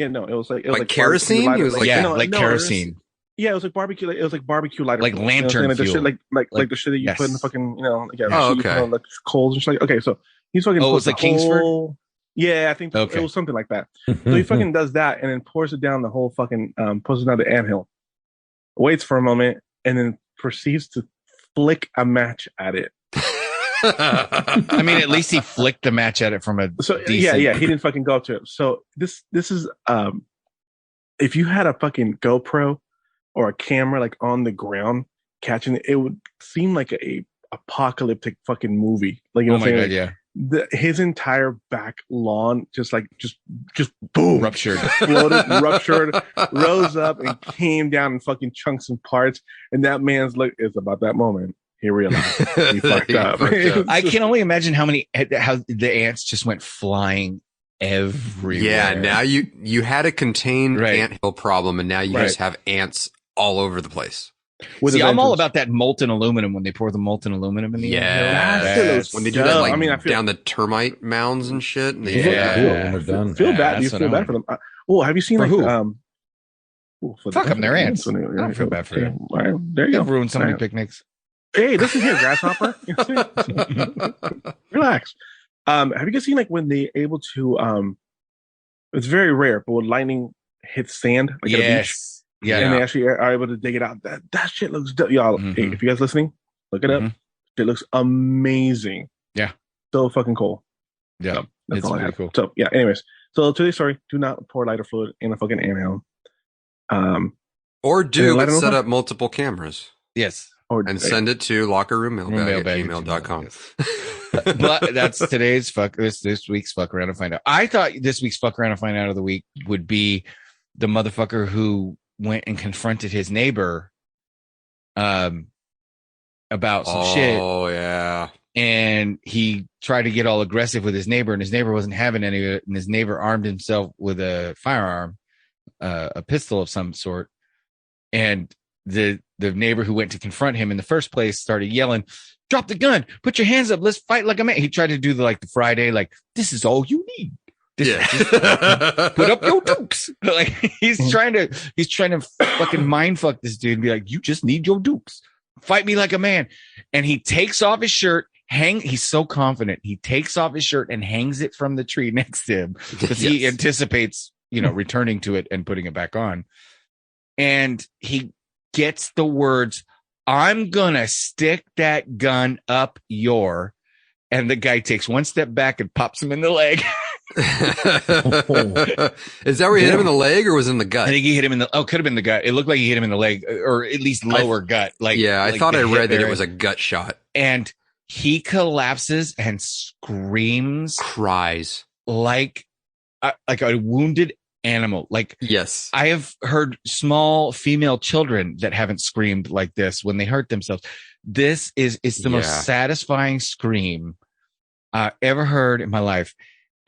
no. It was it was like kerosene. It was like kerosene. It was like barbecue. It was like barbecue lighter, like lantern fuel, the shit, like the shit that you put in the fucking okay, coals and shit. Like, okay, so he's fucking. Oh, it was like Kingsford. Yeah, I think it was something like that. So he fucking does that and then pours it down the whole fucking pours it down the anthill. Waits for a moment and then proceeds to flick a match at it. I mean, at least he flicked the match at it from a decent... he didn't fucking go up to it. So this is if you had a fucking GoPro or a camera like on the ground catching it, it would seem like a apocalyptic fucking movie. Like, you know what I'm saying? Yeah. His entire back lawn just boom, ruptured, exploded, ruptured, rose up and came down in fucking chunks and parts. And that man's look is about that moment he realized he fucked up. I can only imagine how the ants just went flying everywhere. Yeah, now you had a contained anthill problem, and now you just have ants all over the place. See, I'm all about that molten aluminum when they pour the molten aluminum in the when they do that, like, I feel down the termite mounds and shit. And feel bad. You feel bad for them. Have you seen for like who? Fuck them, they're ants. I don't feel bad for them. Right, there you go. Ruined so many picnics. Hey, listen here, grasshopper. Relax. Have you guys seen like when they able to? It's very rare, but when lightning hits sand, like at a beach. Yeah, and they actually are able to dig it out. That shit looks dope. Y'all, hey, if you guys listening, look it up. It looks amazing. Yeah. So fucking cool. Yeah. So that's it's all I really have. cool. So yeah, anyways. So today's story, do not pour lighter fluid in a fucking anthill. Or but set up multiple cameras. Yes. And send it to lockerroommailbag@gmail.com. But that's today's this week's fuck around and find out. I thought this week's fuck around and find out of the week would be the motherfucker who went and confronted his neighbor about some shit. Oh, yeah. And he tried to get all aggressive with his neighbor, and his neighbor wasn't having any of it. And his neighbor armed himself with a firearm, a pistol of some sort. And the neighbor who went to confront him in the first place started yelling, "Drop the gun, put your hands up, let's fight like a man." He tried to do the Friday, like, "This is all you need. Put up your dukes." Like he's trying to fucking mind fuck this dude and be like, "You just need your dukes. Fight me like a man." And he takes off his shirt, he's so confident. He takes off his shirt and hangs it from the tree next to him because he anticipates, returning to it and putting it back on. And he gets the words, "I'm gonna stick that gun up your," and the guy takes one step back and pops him in the leg. Is that where he hit him in the leg or was it in the gut? I think he hit him in the could have been the gut. It looked like he hit him in the leg, or at least lower gut. I thought I read that it was a gut shot. And he collapses and screams, cries like a wounded animal. Yes, I have heard small female children that haven't screamed like this when they hurt themselves. It's the most satisfying scream I ever heard in my life.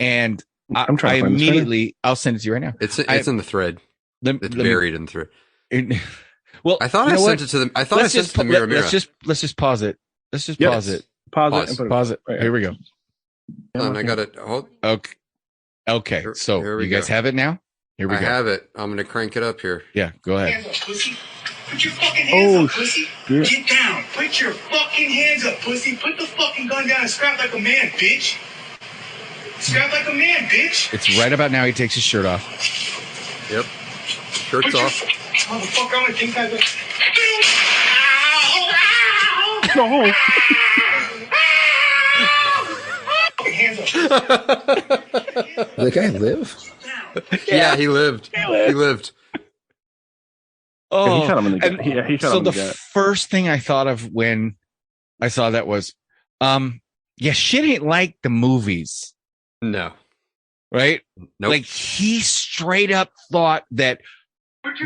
And I'm trying I immediately, I'll send it to you right now. It's in the thread. It's buried in the thread. Well, I thought I sent it to them. I thought I sent it to Mira. Let's just pause it. Let's just pause it. Pause it. Right, here we go. I got it. Okay. So you guys have it now? Here we go. I have it. I'm going to crank it up here. Yeah, go ahead. Hands up, pussy. Put your fucking hands up, pussy. Shit. Get down. Put your fucking hands up, pussy. Put the fucking gun down and scrap like a man, bitch. Scrap like a man, bitch. It's right about now he takes his shirt off. Yep. Shirt's off. Motherfucker, I'm gonna think I go. No. Hands up. The guy live? Yeah, he lived. He lived. Oh, he shot him in the gut. He shot him in the gut. First thing I thought of when I saw that was, shit ain't like the movies. No. Right? Nope. Like he straight up thought that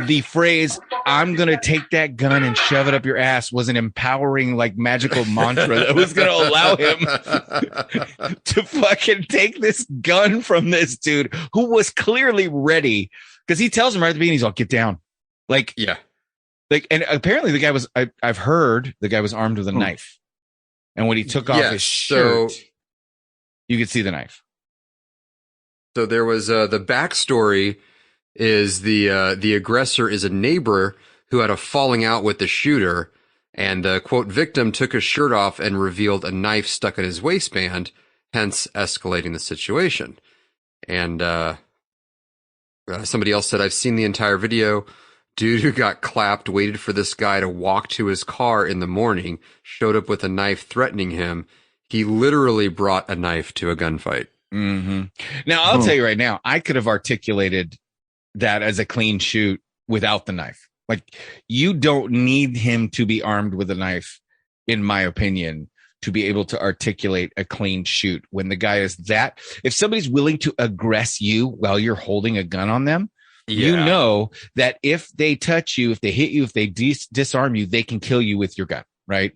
the phrase, "I'm going to take that gun and shove it up your ass," was an empowering, magical mantra that was going to allow him to fucking take this gun from this dude who was clearly ready. Because he tells him right at the beginning, he's all, "Get down." And apparently the guy was, I've heard the guy was armed with a knife. And when he took off his shirt, you could see the knife. So there was the backstory is the aggressor is a neighbor who had a falling out with the shooter, and the quote victim took his shirt off and revealed a knife stuck in his waistband, hence escalating the situation. And somebody else said, I've seen the entire video. Dude who got clapped waited for this guy to walk to his car in the morning, showed up with a knife threatening him. He literally brought a knife to a gunfight. Mm-hmm. Now, I'll tell you right now, I could have articulated that as a clean shoot without the knife. Like, you don't need him to be armed with a knife, in my opinion, to be able to articulate a clean shoot when the guy is that. If somebody's willing to aggress you while you're holding a gun on them, you know that if they touch you, if they hit you, if they disarm you, they can kill you with your gun, right?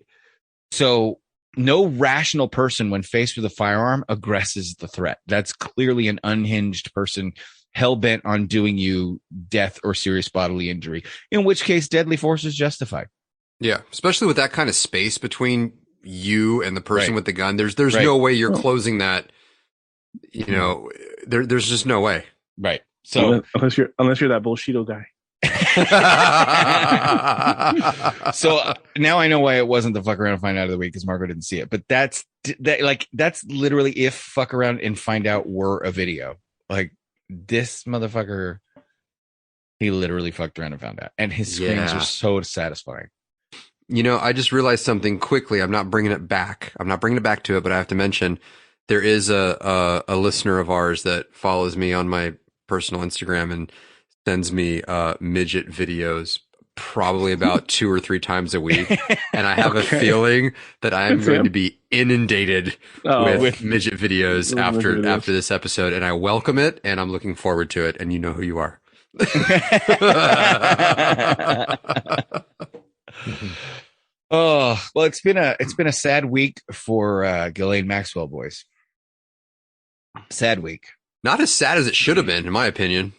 So no rational person, when faced with a firearm, aggresses the threat. That's clearly an unhinged person hell-bent on doing you death or serious bodily injury, in which case deadly force is justified. Yeah, especially with that kind of space between you and the person with the gun. There's no way you're closing that. You know, there's just no way. Right. So unless you're that bullshito guy. So now I know why it wasn't the fuck around and find out of the week, because Marco didn't see it. But that's literally if fuck around and find out were a video. Like, this motherfucker, he literally fucked around and found out, and his screams are so satisfying. You know, I just realized something quickly. I'm not bringing it back to it, but I have to mention there is a listener of ours that follows me on my personal Instagram and sends me midget videos probably about 2 or 3 times a week. And I have a feeling that I am going to be inundated with midget videos after this episode. And I welcome it, and I'm looking forward to it. And you know who you are. Oh, well, it's been a sad week for Ghislaine Maxwell, boys. Sad week. Not as sad as it should have been, in my opinion.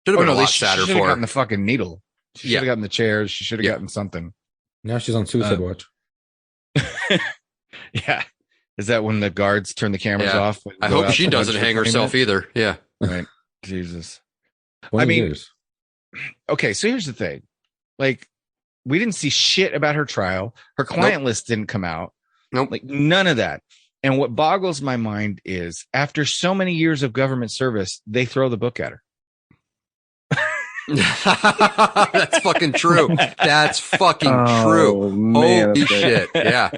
Should have been a lot sadder for her. She should have gotten the fucking needle. She should have gotten the chairs. She should have gotten something. Now she's on suicide watch. Yeah. Is that when the guards turn the cameras off? I hope she doesn't hang herself either. Yeah. Right. Jesus. I mean, okay, so here's the thing. Like, we didn't see shit about her trial. Her client list didn't come out. Nope. Like, none of that. And what boggles my mind is, after so many years of government service, they throw the book at her. That's fucking true. That's fucking true. Man, holy shit. Yeah.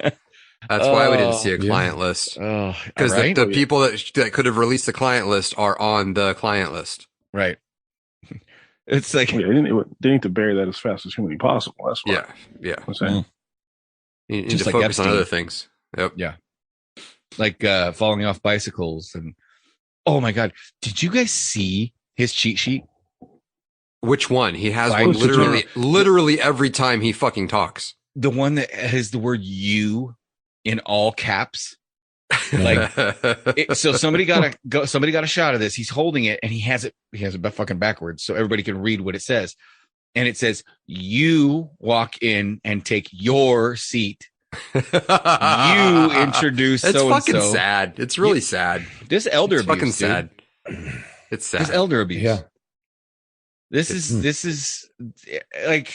That's why we didn't see a client list. Because the people that could have released the client list are on the client list. Right. It's like, they need to bury that as fast as humanly possible. That's why. Yeah. I'm saying. You need to focus on other things. Yep. Yeah. Like falling off bicycles. And oh my God, did you guys see his cheat sheet? Which one? He has one literally every time he fucking talks. The one that has the word "you" in all caps. Like, so somebody got a shot of this. He's holding it, and he has it fucking backwards, so everybody can read what it says. And it says, "You walk in and take your seat. You introduce so-and-so." It's fucking sad. It's really sad. This elder abuse, fucking sad. It's sad. This elder abuse. Yeah. This is like,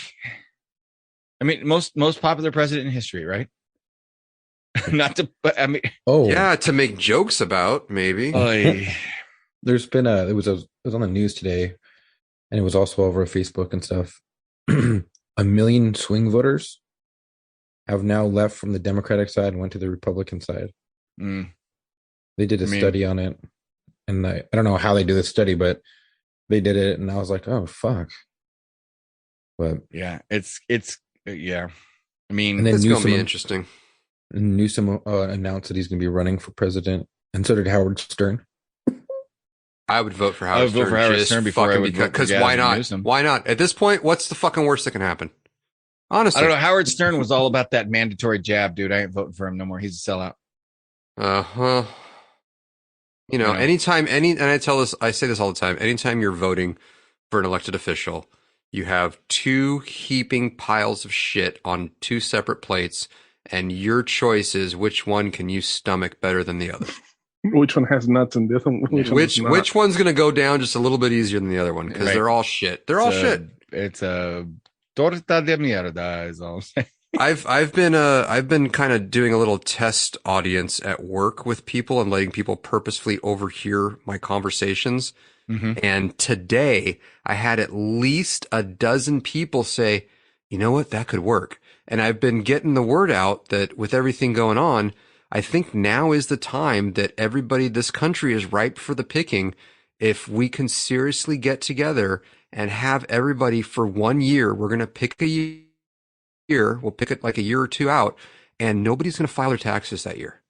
I mean, most popular president in history, right? Not to, but I mean, to make jokes about, maybe. There's been it was on the news today, and it was also over Facebook and stuff. 1 million swing voters have now left from the Democratic side and went to the Republican side. They did a study on it, and I don't know how they do this study, but they did it, and I was like, oh fuck. But yeah, it's yeah. I mean, and then it's gonna be interesting. Newsom announced that he's going to be running for president, and so did Howard Stern. I would vote for Howard Stern. Before I would because why not? Newsom. Why not? At this point, what's the fucking worst that can happen? Honestly, I don't know. Howard Stern was all about that mandatory jab, dude. I ain't voting for him no more. He's a sellout. You know, anytime and I say this all the time. Anytime you're voting for an elected official, you have 2 heaping piles of shit on 2 separate plates. And your choice is which one can you stomach better than the other. Which one has nuts and this one? Which one's going to go down just a little bit easier than the other one? Because they're all shit. They're all shit. It's a torta de mierda, is all I'm saying. I've been kind of doing a little test audience at work with people and letting people purposefully overhear my conversations. Mm-hmm. And today I had at least a dozen people say, you know what, that could work. And I've been getting the word out that with everything going on, I think now is the time that everybody, this country is ripe for the picking. If we can seriously get together and have everybody for 1 year, we're going to pick a year. We'll pick it like a year or two out, and nobody's going to file their taxes that year.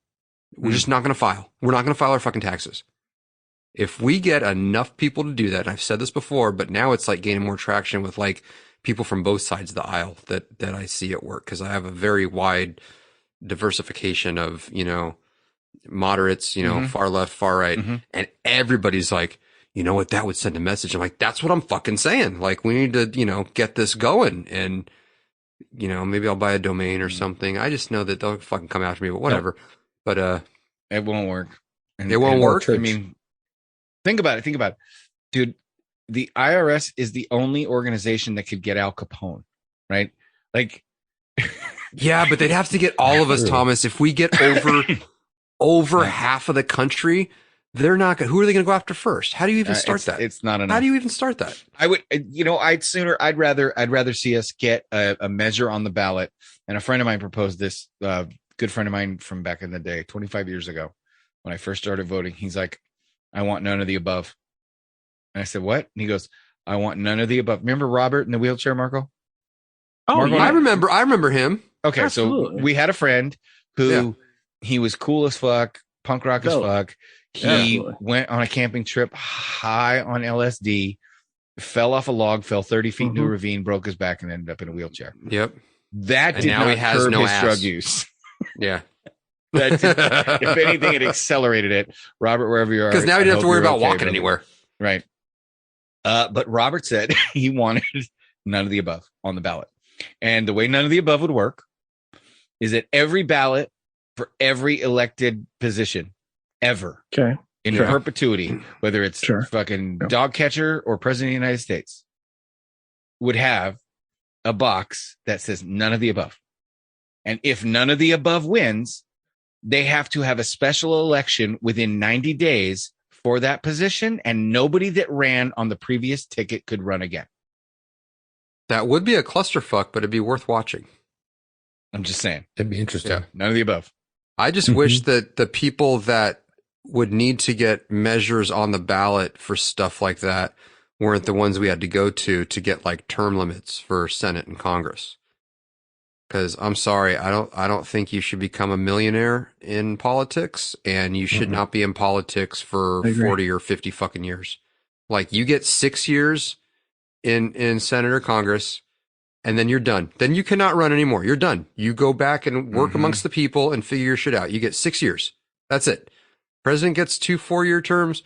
We're just not going to file. We're not going to file our fucking taxes. If we get enough people to do that, and I've said this before, but now it's like gaining more traction with like people from both sides of the aisle that I see at work, because I have a very wide diversification of, moderates, far left, far right, and everybody's like, you know what, that would send a message. I'm like, that's what I'm fucking saying. Like, we need to, get this going, and maybe I'll buy a domain or something. I just know that they'll fucking come after me, but whatever. But it won't work. It won't work. I mean, think about it, dude. The IRS is the only organization that could get Al Capone, right? Like, yeah, but they'd have to get all of us, Thomas. If we get over half of the country, they're not going. Who are they going to go after first? How do you even start that? It's not enough. How do you even start that? I would, I'd rather see us get a measure on the ballot. And a friend of mine proposed this. Good friend of mine from back in the day, 25 years ago, when I first started voting. He's like, I want none of the above. And I said, what? And he goes, I want none of the above. Remember Robert in the wheelchair, Marco? Oh, Marco, yeah. I remember him. Okay, absolutely. So we had a friend who he was cool as fuck, punk rock as fuck. He went on a camping trip high on LSD, fell off a log, fell 30 feet into a ravine, broke his back, and ended up in a wheelchair. Yep. That did not curb his drug use. Yeah. If anything, it accelerated it. Robert, wherever you are. Because now you don't have to worry about walking anywhere. Right. But Robert said he wanted none of the above on the ballot. And the way none of the above would work is that every ballot for every elected position ever in perpetuity, whether it's fucking dog catcher or president of the United States, would have a box that says none of the above. And if none of the above wins, they have to have a special election within 90 days for that position, and nobody that ran on the previous ticket could run again. That would be a clusterfuck, but it'd be worth watching. I'm just saying. It'd be interesting. Yeah, none of the above. I just wish that the people that would need to get measures on the ballot for stuff like that weren't the ones we had to go to get like term limits for Senate and Congress. Because I'm sorry, I don't think you should become a millionaire in politics, and you should not be in politics for 40 or 50 fucking years. Like, you get 6 years in Senate or Congress, and then you're done. Then you cannot run anymore. You're done. You go back and work amongst the people and figure your shit out. You get 6 years. That's it. President gets 2 4-year terms.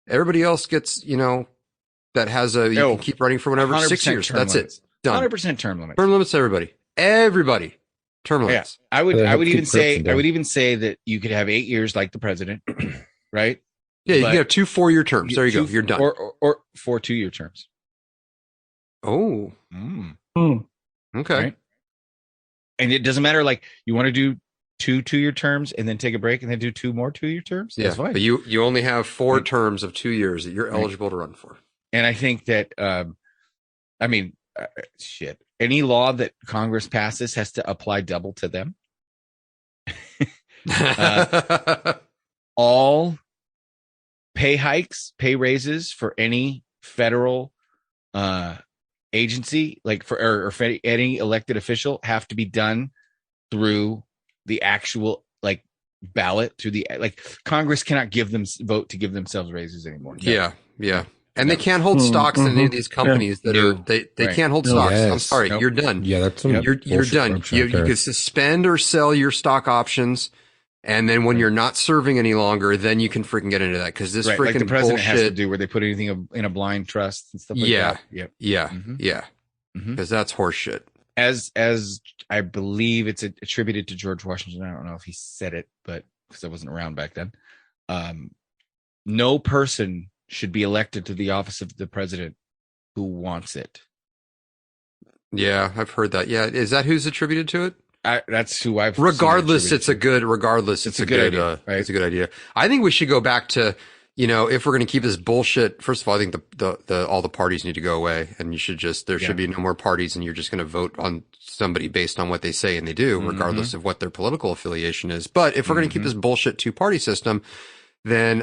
Everybody else gets, that has you can keep running for whatever, 6 years. That's limits. It. Done. 100% term limits. Term limits, everybody. Everybody. Term limits. Yeah. I would even say that you could have 8 years like the president, right? Yeah, you can have 2 4-year terms. There you go. You're done. Or 4 2-year terms. Oh. Okay. Right? And it doesn't matter, like, you want to do 2 2-year terms and then take a break and then do 2 more 2-year terms? Yeah, that's fine. But you only have 4 terms of 2 years that you're eligible to run for. And I think that, shit. Any law that Congress passes has to apply double to them. All pay hikes, pay raises for any federal agency, like for any elected official, have to be done through the actual ballot. Through the Congress cannot vote to give themselves raises anymore. No. Yeah. And they can't hold stocks in any of these companies that are they can't hold stocks. Yes. I'm sorry, you're done. Yeah, that's you're done. You can suspend or sell your stock options, and then when you're not serving any longer, then you can freaking get into that, because this freaking like the president bullshit has to do, where they put anything in a blind trust and stuff like that. Yeah. Because that's horseshit. As I believe it's attributed to George Washington. I don't know if he said it, but because I wasn't around back then. no person should be elected to the office of the president who wants it. Yeah, I've heard that. Yeah, is that who's attributed to it? That's who I've. Regardless, it's a good. Regardless, it's a good idea. Right? It's a good idea. I think we should go back to, if we're going to keep this bullshit. First of all, I think all the parties need to go away, and you should there should be no more parties, and you're just going to vote on somebody based on what they say and they do, regardless of what their political affiliation is. But if we're going to keep this bullshit 2-party system, then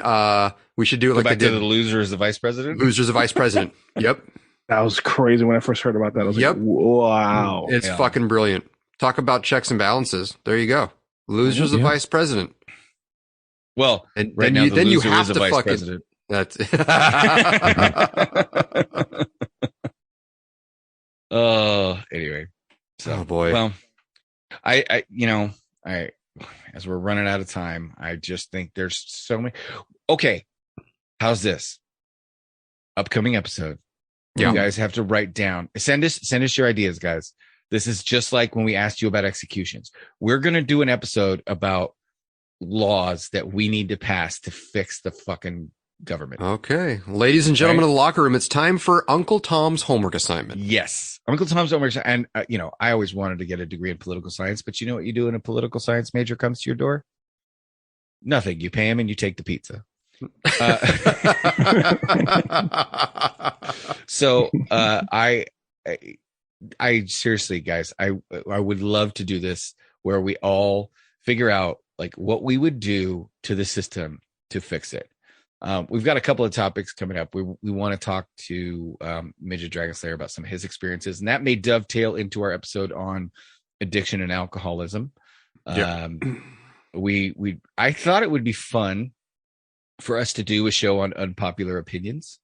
we should do it like they did. The loser is the vice president. Loser's the vice president. Yep. That was crazy when I first heard about that. I was like, wow. It's fucking brilliant. Talk about checks and balances. There you go. Loser's the vice president. Well, and right now the loser is the vice president. That's anyway. So, oh boy. Well, I as we're running out of time, I just think there's so many. Okay, how's this upcoming episode? You guys have to write down. Send us your ideas, guys. This is just like when we asked you about executions. We're gonna do an episode about laws that we need to pass to fix the fucking government. Okay, ladies and gentlemen of the locker room, it's time for Uncle Tom's homework assignment. Yes, Uncle Tom's homework. And I always wanted to get a degree in political science, but you know what you do when a political science major comes to your door? Nothing. You pay him and you take the pizza. So I seriously, guys, I would love to do this where we all figure out like what we would do to the system to fix it. We've got a couple of topics coming up. We want to talk to Midget Dragon Slayer about some of his experiences, and that may dovetail into our episode on addiction and alcoholism. I thought it would be fun for us to do a show on unpopular opinions.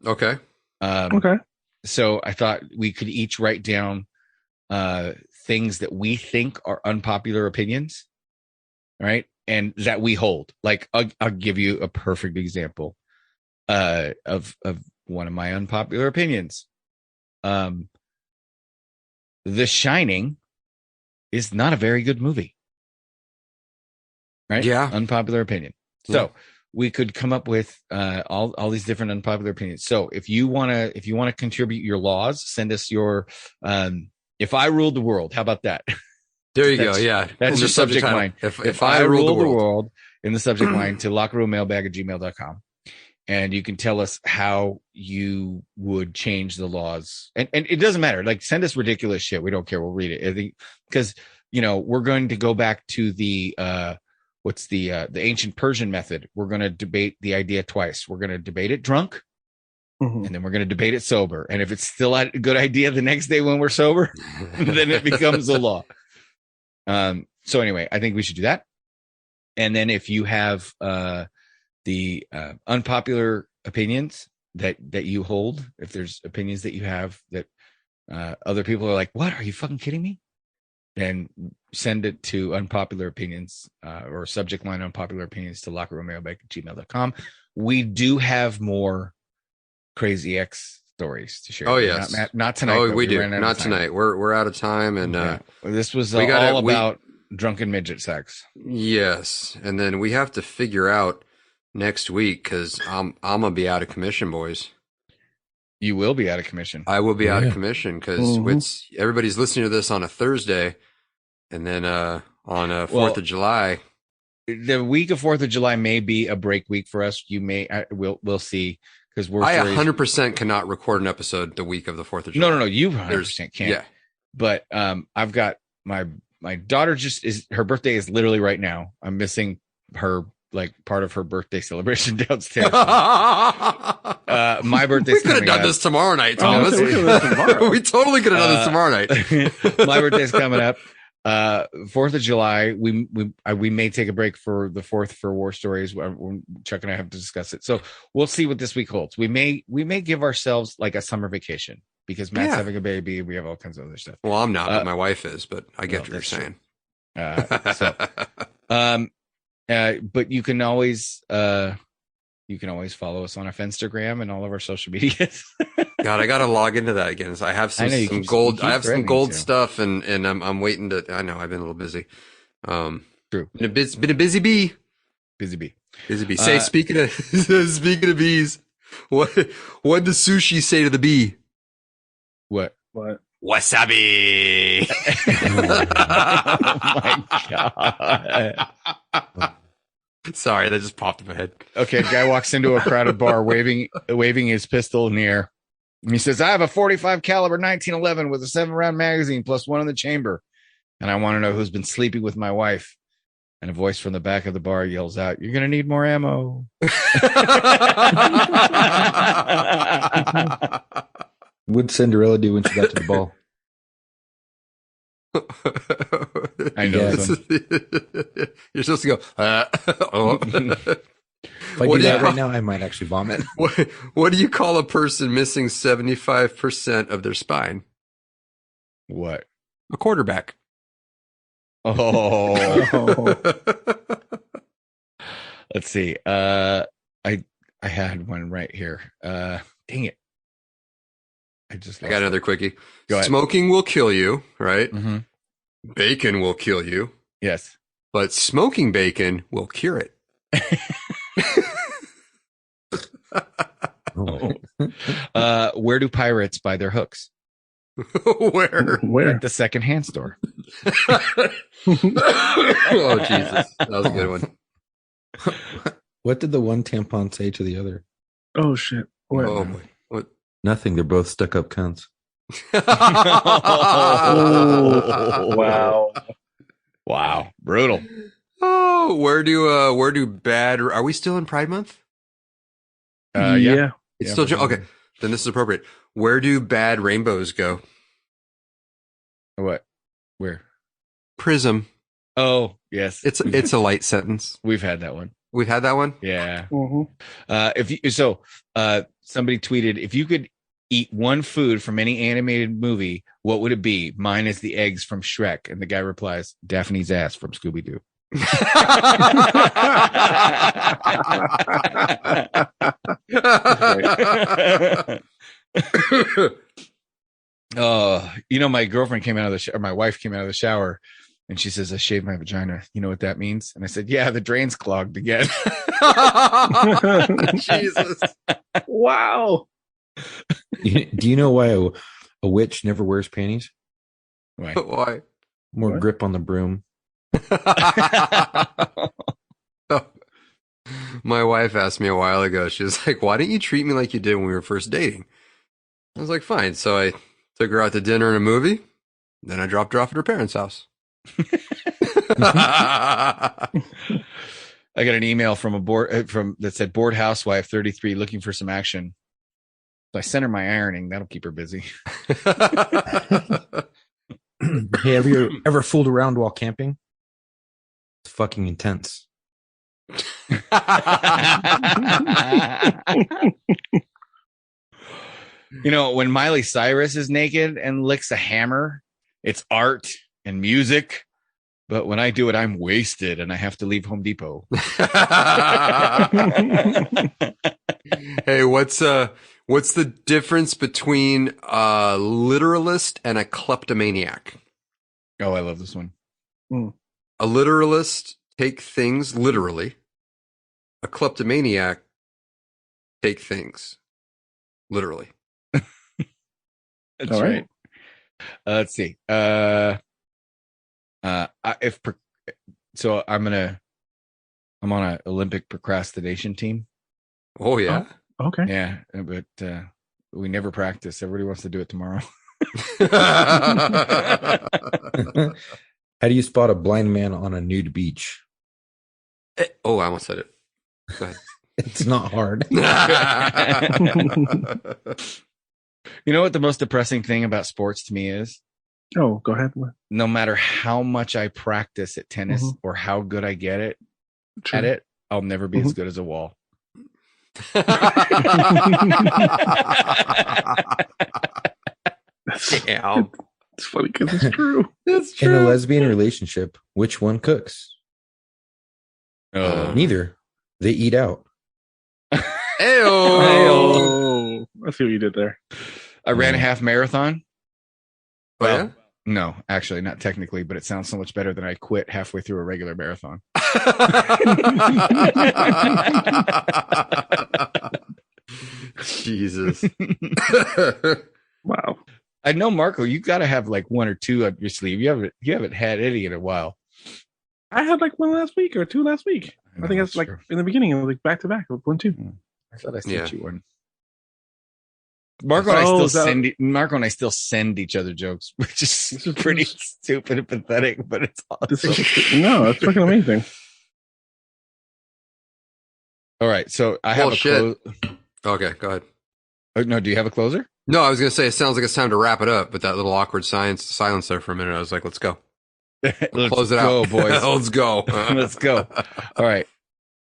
Okay. Okay. So I thought we could each write down things that we think are unpopular opinions, right? And that we hold. Like I'll give you a perfect example of one of my unpopular opinions. The Shining is not a very good movie, right? Yeah. Unpopular opinion. So we could come up with all these different unpopular opinions. So if you want to contribute your laws, send us your if I ruled the world. How about that? There you go. Yeah. That's your subject line. If I ruled the world in the subject line to lockerroommailbag@gmail.com. And you can tell us how you would change the laws. And it doesn't matter. Like send us ridiculous shit. We don't care. We'll read it. I think because we're going to go back to the the ancient Persian method. We're going to debate the idea twice. We're going to debate it drunk, and then we're going to debate it sober. And if it's still a good idea the next day when we're sober, then it becomes a law. So anyway, I think we should do that. And then if you have the unpopular opinions that you hold, if there's opinions that you have that other people are like, what, are you fucking kidding me? Then send it to unpopular opinions or subject line unpopular opinions to lockerroommailbag@gmail.com. We do have more Crazy X stories to share. Oh yes, not tonight. Oh, we do not tonight. We're out of time, and this was all about drunken midget sex. Yes, and then we have to figure out next week because I'm gonna be out of commission, boys. You will be out of commission. I will be out of commission because everybody's listening to this on a Thursday, and then on 4th of July. The week of 4th of July may be a break week for us. You may we'll see because I 100% cannot record an episode the week of the 4th of July. No, you 100% can't. Yeah, but I've got my daughter. Her birthday is literally right now. I'm missing her. Like part of her birthday celebration downstairs. My birthday. We could have done this tomorrow night. We totally could have done this tomorrow night. My birthday's coming up. 4th of July. We may take a break for the 4th for War Stories. Chuck and I have to discuss it. So we'll see what this week holds. We may give ourselves like a summer vacation because Matt's having a baby. We have all kinds of other stuff. Well, I'm not, but my wife is. But I get what you're saying. But you can always follow us on our Instagram and all of our social medias. God, I gotta log into that again. So I have some gold. I have some gold stuff, and I'm waiting to. I know I've been a little busy. True. Been a busy bee. Busy bee. Busy bee. Say, speaking of bees, what did the sushi say to the bee? What? Wasabi. Oh my God. Sorry, that just popped in my head. Okay, guy walks into a crowded bar waving his pistol in the air. And he says, I have a 45 caliber 1911 with a 7-round magazine plus one in the chamber. And I want to know who's been sleeping with my wife. And a voice from the back of the bar yells out, you're going to need more ammo. What'd Cinderella do when she got to the ball? I know this one. You're supposed to go. If I do that right now, I might actually vomit. What do you call a person missing 75% of their spine? What? A quarterback. Oh. Let's see. I had one right here. Dang it. I got another quickie. Go ahead. Smoking will kill you, right? Mm-hmm. Bacon will kill you. Yes. But smoking bacon will cure it. Where do pirates buy their hooks? Where? At the secondhand store. Oh, Jesus. That was a good one. What did the one tampon say to the other? Oh, shit. What? Oh, boy. What? Nothing. They're both stuck up cunts. Oh, wow. Wow. Brutal. Oh, where do bad, are we still in Pride Month? Yeah. It's still, okay. Then this is appropriate. Where do bad rainbows go? What? Where? Prism. Oh, yes. It's a light sentence. We've had that one. We've had that one? Yeah. Mm-hmm. Somebody tweeted, if you could eat one food from any animated movie, what would it be? Mine is the eggs from Shrek. And the guy replies, Daphne's ass from Scooby-Doo. Oh, my girlfriend came out of the shower, my wife came out of the shower, and she says, I shaved my vagina. You know what that means? And I said, yeah, the drain's clogged again. Jesus. Wow. Do you know why a witch never wears panties? Why? Why? More grip on the broom. My wife asked me a while ago, she was like, why didn't you treat me like you did when we were first dating? I was like, fine. So I took her out to dinner and a movie. Then I dropped her off at her parents' house. I got an email from that said bored housewife 33 looking for some action. So I sent her my ironing. That'll keep her busy. Hey, have you ever fooled around while camping? It's fucking intense. When Miley Cyrus is naked and licks a hammer, it's art and music. But when I do it, I'm wasted and I have to leave Home Depot. Hey, what's the difference between a literalist and a kleptomaniac? Oh, I love this one. A literalist take things literally. A kleptomaniac take things literally. That's right. Let's see. I'm on an Olympic procrastination team. Oh yeah. Oh, okay. Yeah, but we never practice. Everybody wants to do it tomorrow. How do you spot a blind man on a nude beach? Oh, I almost said it. Go ahead. It's not hard. You know what the most depressing thing about sports to me is? Oh, go ahead. No matter how much I practice at tennis or how good I get at it, I'll never be as good as a wall. Damn. It's funny because it's true. It's true. In a lesbian relationship, which one cooks? Neither. They eat out. Ayo. I see what you did there. I ran a half marathon. Oh, yeah? No, actually, not technically, but it sounds so much better than I quit halfway through a regular marathon. Jesus. Wow. I know, Marco, you got to have like one or two up your sleeve. You haven't had any in a while. I had like one last week or two last week. I think that's like true. in the beginning, it was like back to back, 1, 2. I thought I sent you one. Marco and I still send each other jokes, which is pretty stupid and pathetic, but it's awesome. No, it's fucking amazing. All right, so I have a close. Okay, go ahead. Oh, no, do you have a closer? No, I was going to say it sounds like it's time to wrap it up, but that little awkward silence there for a minute. I was like, let's go. Let's close it go, out, boys. Let's go. Let's go. All right,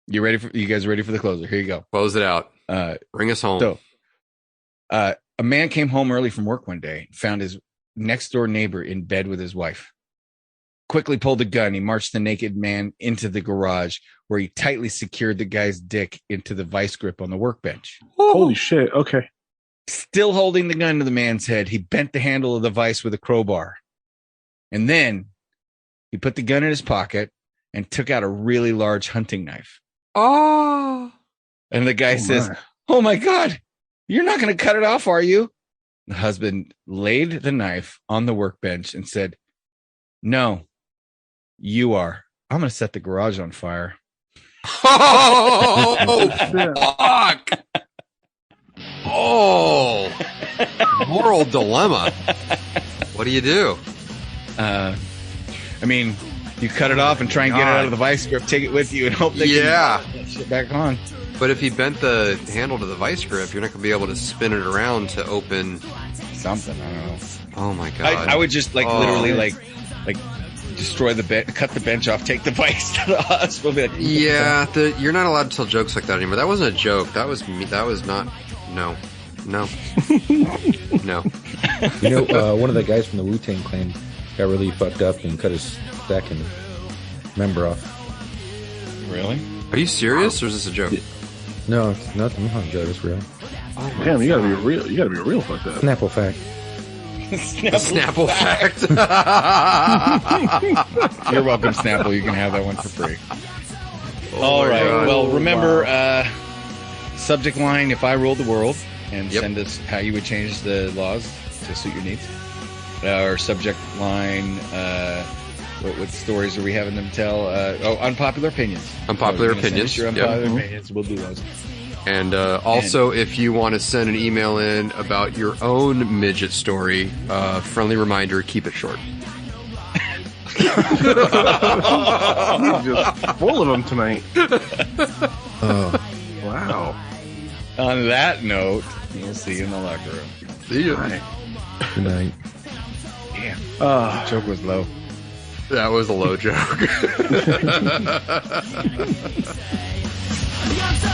you guys ready for the closer? Here you go. Close it out. Bring us home. So, a man came home early from work one day, found his next door neighbor in bed with his wife. Quickly pulled a gun. He marched the naked man into the garage, where he tightly secured the guy's dick into the vice grip on the workbench. Holy shit. Okay. Still holding the gun to the man's head, he bent the handle of the vice with a crowbar. And then he put the gun in his pocket and took out a really large hunting knife. Oh. And the guy says, "Oh my God, you're not going to cut it off, are you?" The husband laid the knife on the workbench and said, "No, you are. I'm going to set the garage on fire." Oh, fuck. Oh, moral dilemma. What do you do? I mean, you cut it off and try and get it out of the vice grip, take it with you, and hope they can put that shit back on. But if he bent the handle to the vice grip, you're not going to be able to spin it around to open something. I don't know. Oh my God. I would just literally like destroy the bench, cut the bench off, take the vice to the hospital. Be like, you're not allowed to tell jokes like that anymore. That wasn't a joke. That was me. That was not. No. No. No. You know, one of the guys from the Wu-Tang Clan got really fucked up and cut his second member off. Really? Are you serious, or is this a joke? No, it's not. I'm not joking. It's real. Oh, damn, you gotta be real. You gotta be real fucked up. Snapple fact. Snapple fact. You're welcome, Snapple. You can have that one for free. All right. God. Well, remember, subject line: "If I ruled the world," and send us how you would change the laws to suit your needs. Our subject line: what stories are we having them tell? Unpopular opinions. Unpopular opinions. Your unpopular opinions. We'll do those. And also, if you want to send an email in about your own midget story, friendly reminder: keep it short. Just full of them tonight. Oh, wow. On that note, we'll see you in the locker room. See you. good night. Damn. The joke was low. That was a low joke. You're so